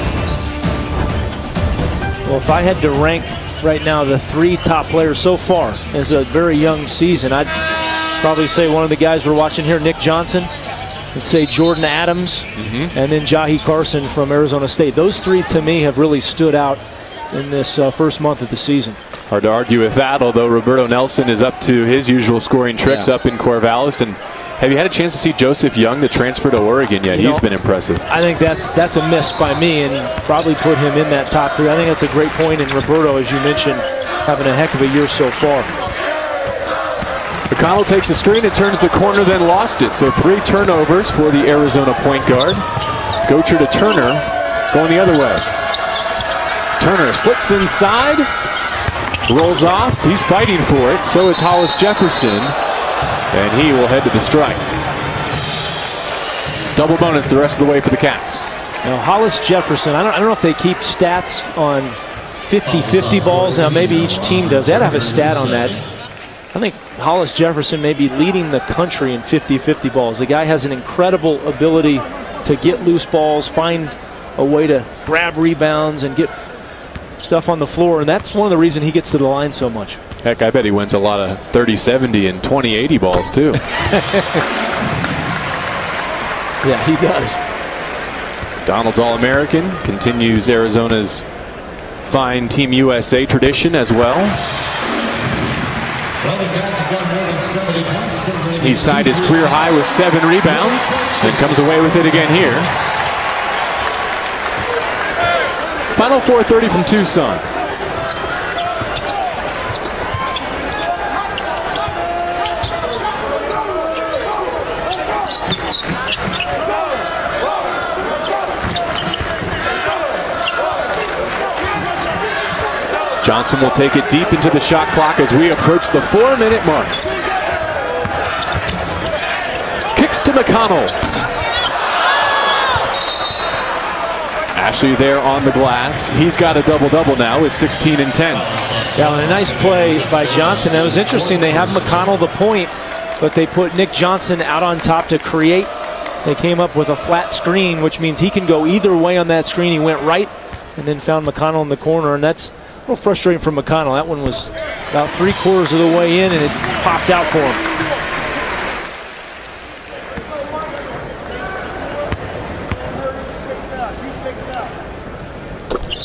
Well, if I had to rank right now the 3 top players so far as a very young season, I'd probably say one of the guys we're watching here, Nick Johnson. I'd say Jordan Adams, and then Jahi Carson from Arizona State. Those 3 to me have really stood out in this first month of the season. Hard to argue with that, although Roberto Nelson is up to his usual scoring tricks up in Corvallis. And have you had a chance to see Joseph Young, the transfer to Oregon, yet? He's been impressive. I think that's a miss by me, and probably put him in that top 3. I think that's a great point, and Roberto, as you mentioned, having a heck of a year so far. McConnell takes a screen and turns the corner, then lost it. So 3 turnovers for the Arizona point guard. Gocher to Turner, going the other way. Turner slicks inside, rolls off. He's fighting for it. So is Hollis Jefferson, and he will head to the stripe. Double bonus the rest of the way for the Cats. Now Hollis Jefferson, I don't know if they keep stats on 50-50 balls. Now maybe each team does. They had to have a stat on that. I think Hollis Jefferson may be leading the country in 50-50 balls. The guy has an incredible ability to get loose balls, find a way to grab rebounds and get stuff on the floor, and that's one of the reasons he gets to the line so much. Heck, I bet he wins a lot of 30-70 and 20-80 balls too. Yeah, he does. Donald's All-American continues Arizona's fine Team USA tradition as well. He's tied his career high with 7 rebounds and comes away with it again here. Final 4:30 from Tucson. Johnson will take it deep into the shot clock as we approach the 4-minute mark. Kicks to McConnell. Ashley there on the glass. He's got a double-double now with 16 and 10. Yeah, and a nice play by Johnson. It was interesting. They have McConnell the point, but they put Nick Johnson out on top to create. They came up with a flat screen, which means he can go either way on that screen. He went right and then found McConnell in the corner, and that's a little frustrating for McConnell. That one was about 3/4 of the way in, and it popped out for him.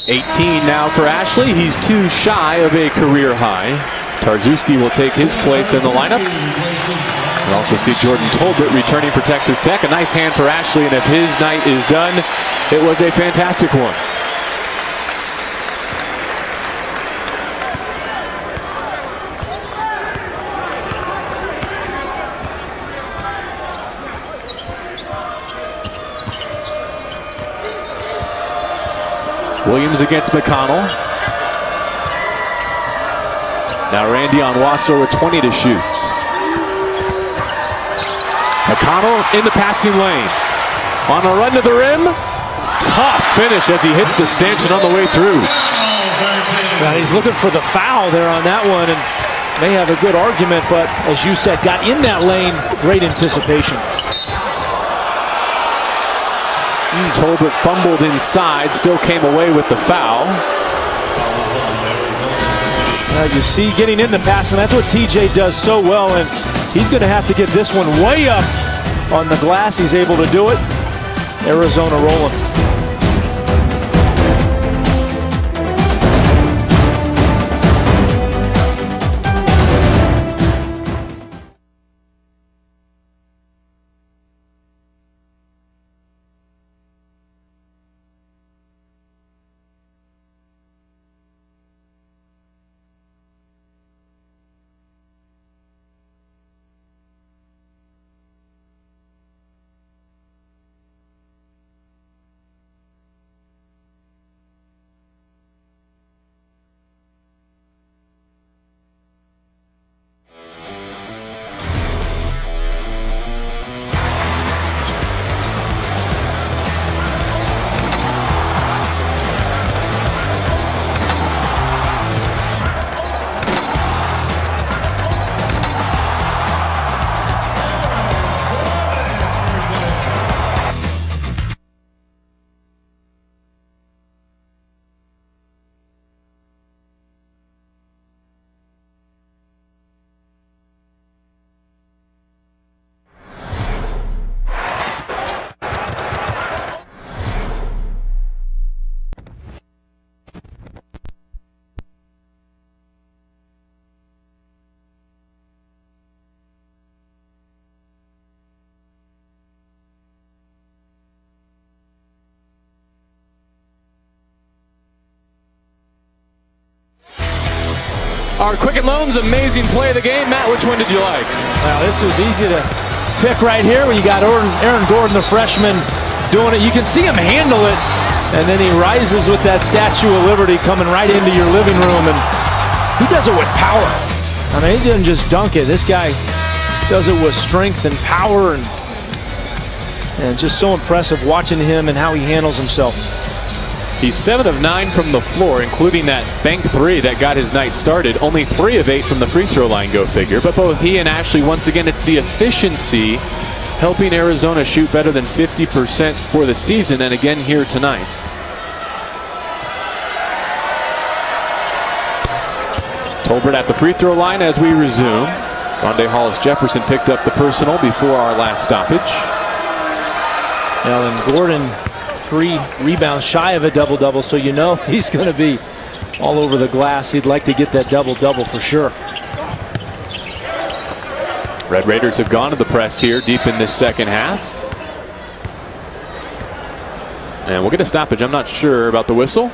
$18 now for Ashley. He's 2 shy of a career high. Tarczewski will take his place in the lineup. We also see Jordan Tolbert returning for Texas Tech. A nice hand for Ashley, and if his night is done, it was a fantastic one. Williams against McConnell. Now Randy Onwuasor with 20 to shoot. McConnell in the passing lane. On a run to the rim. Tough finish as he hits the stanchion on the way through. Now he's looking for the foul there on that one, and may have a good argument, but as you said, got in that lane. Great anticipation. Tolbert fumbled inside, still came away with the foul. You see getting in the pass, and that's what TJ does so well, and he's going to have to get this one way up on the glass. He's able to do it. Arizona rolling. Our Quicken Loans amazing play of the game. Matt, which one did you like? Well, this was easy to pick right here where you got Aaron Gordon, the freshman, doing it. You can see him handle it, and then he rises with that Statue of Liberty coming right into your living room, and he does it with power. I mean, he didn't just dunk it. This guy does it with strength and power, and just so impressive watching him and how he handles himself. He's 7 of 9 from the floor, including that bank 3 that got his night started. Only 3 of 8 from the free throw line, go figure. But both he and Ashley, once again, it's the efficiency helping Arizona shoot better than 50% for the season, and again here tonight. Tolbert at the free throw line as we resume. Rondé Hollis Jefferson picked up the personal before our last stoppage. Well, and Gordon 3 rebounds shy of a double-double, so you know he's going to be all over the glass. He'd like to get that double-double for sure. Red Raiders have gone to the press here deep in this second half. And we'll get a stoppage. I'm not sure about the whistle.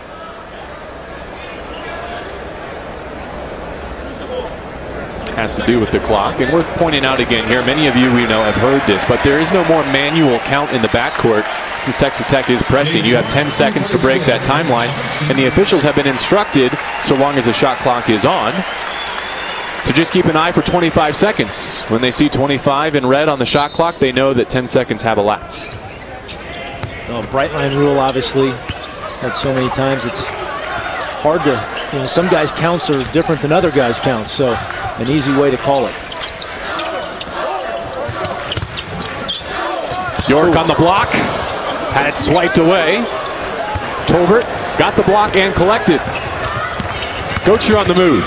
Has to do with the clock. And we're pointing out again here, many of you we know have heard this, but there is no more manual count in the backcourt since Texas Tech is pressing. You have 10 seconds to break that timeline, and the officials have been instructed, so long as the shot clock is on, to just keep an eye for 25 seconds. When they see 25 in red on the shot clock, they know that 10 seconds have elapsed. Well, bright line rule, obviously, had so many times it's hard to, you know, some guys' counts are different than other guys' counts, so an easy way to call it. York on the block, had it swiped away. Tolbert got the block and collected. Gotcher on the move.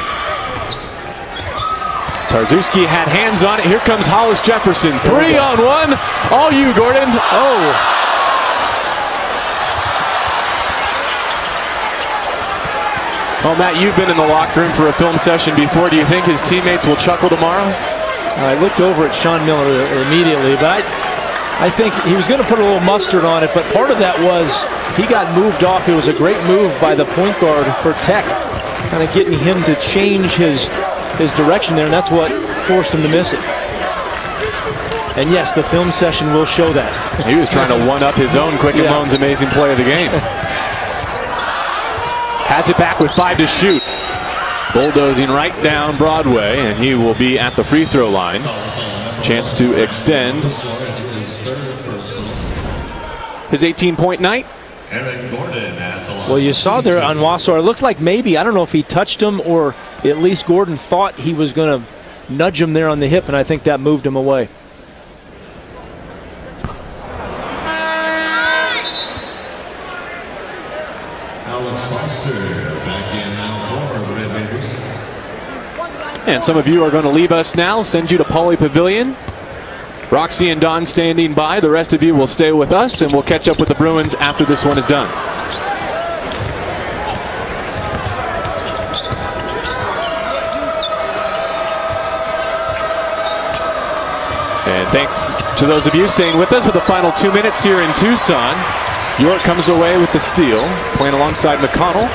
Tarczewski had hands on it. Here comes Hollis Jefferson. 3-on-1. All you, Gordon. Oh. Oh, Matt, you've been in the locker room for a film session before. Do you think his teammates will chuckle tomorrow? I looked over at Sean Miller immediately, but I think he was going to put a little mustard on it, but part of that was he got moved off. It was a great move by the point guard for Tech, kind of getting him to change his direction there, and that's what forced him to miss it. And yes, the film session will show that. He was trying to one-up his own Quicken Loan's amazing play of the game. Has it back with 5 to shoot. Bulldozing right down Broadway, and he will be at the free throw line. Chance to extend his 18-point night. Well, you saw there on Wassar, it looked like maybe, I don't know if he touched him or at least Gordon thought he was going to nudge him there on the hip, and I think that moved him away. And some of you are going to leave us now, send you to Pauley Pavilion. Roxy and Don standing by. The rest of you will stay with us, and we'll catch up with the Bruins after this one is done. And thanks to those of you staying with us for the final 2 minutes here in Tucson. York comes away with the steal, playing alongside McConnell.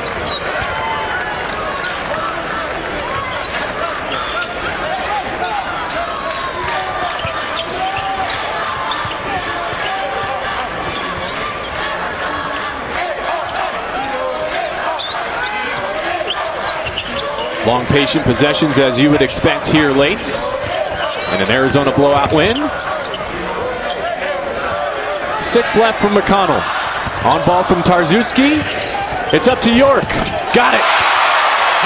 Long, patient possessions as you would expect here late. And an Arizona blowout win. 6 left from McConnell. On ball from Tarczewski. It's up to York. Got it.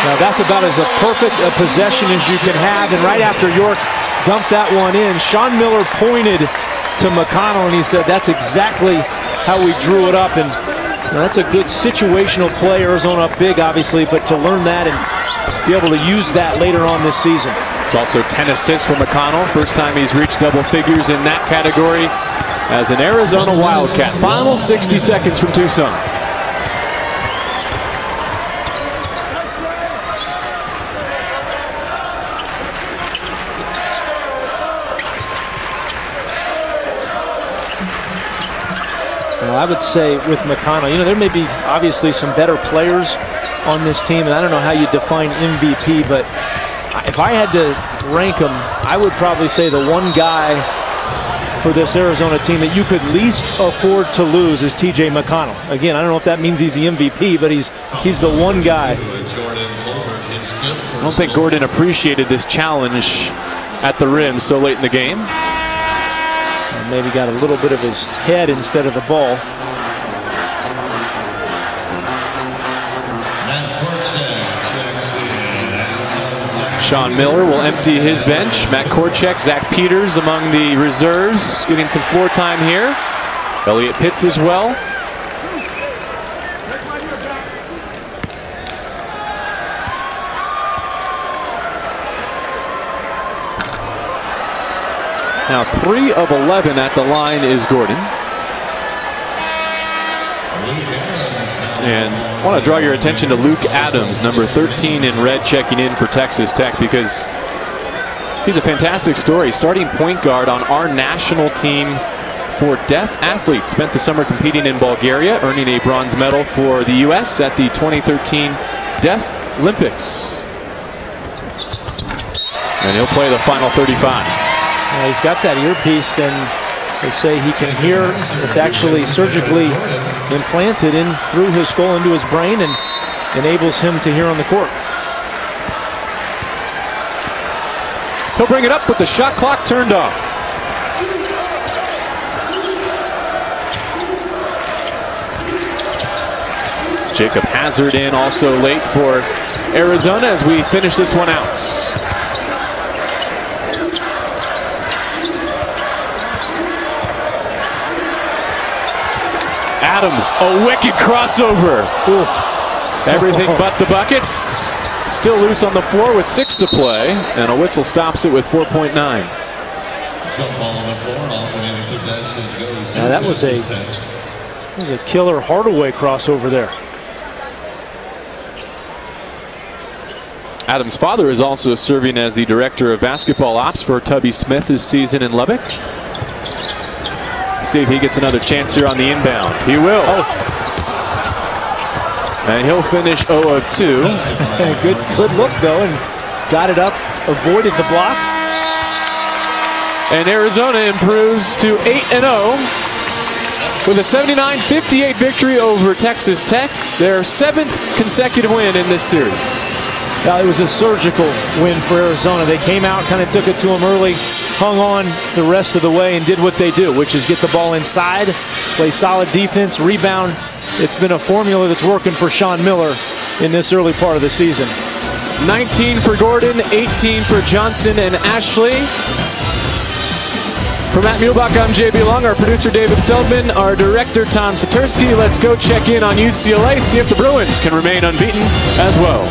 Now that's about as a perfect a possession as you can have. And right after York dumped that one in, Sean Miller pointed to McConnell and he said, that's exactly how we drew it up. And you know, that's a good situational play. Arizona up big, obviously, but to learn that and be able to use that later on this season. It's also 10 assists for McConnell. First time he's reached double figures in that category as an Arizona Wildcat. Final 60 seconds from Tucson. Well, I would say with McConnell, you know, there may be obviously some better players on this team, and I don't know how you define MVP, but if I had to rank them, I would probably say the one guy for this Arizona team that you could least afford to lose is TJ McConnell. Again, I don't know if that means he's the MVP, but he's the one guy. I don't think Gordon appreciated this challenge at the rim so late in the game. And maybe got a little bit of his head instead of the ball. Sean Miller will empty his bench. Matt Korchek, Zach Peters among the reserves, getting some floor time here. Elliot Pitts as well. Now 3 of 11 at the line is Gordon. And I want to draw your attention to Luke Adams, number 13 in red, checking in for Texas Tech, because he's a fantastic story. Starting point guard on our national team for deaf athletes. Spent the summer competing in Bulgaria, earning a bronze medal for the U.S. at the 2013 Deaf Olympics. And he'll play the final 35. He's got that earpiece, and they say he can hear. It's actually surgically implanted in through his skull into his brain and enables him to hear on the court. He'll bring it up with the shot clock turned off. Jacob Hazard in also late for Arizona as we finish this one out. Adams, a wicked crossover. Ooh. Everything but the buckets. Still loose on the floor with 6 to play, and a whistle stops it with 4.9. Jump ball on the floor, alternating possession goes to now that was a killer Hardaway crossover there. Adams' father is also serving as the director of basketball ops for Tubby Smith this season in Lubbock. See if he gets another chance here on the inbound. He will. Oh. And he'll finish 0 of 2. Good look, though, and got it up, avoided the block. And Arizona improves to 8-0 with a 79-58 victory over Texas Tech. Their 7th consecutive win in this series. It was a surgical win for Arizona. They came out, kind of took it to them early, hung on the rest of the way, and did what they do, which is get the ball inside, play solid defense, rebound. It's been a formula that's working for Sean Miller in this early part of the season. 19 for Gordon, 18 for Johnson and Ashley. For Matt Muehlbach, I'm JB Long, our producer David Feldman, our director Tom Satursky. Let's go check in on UCLA, see if the Bruins can remain unbeaten as well.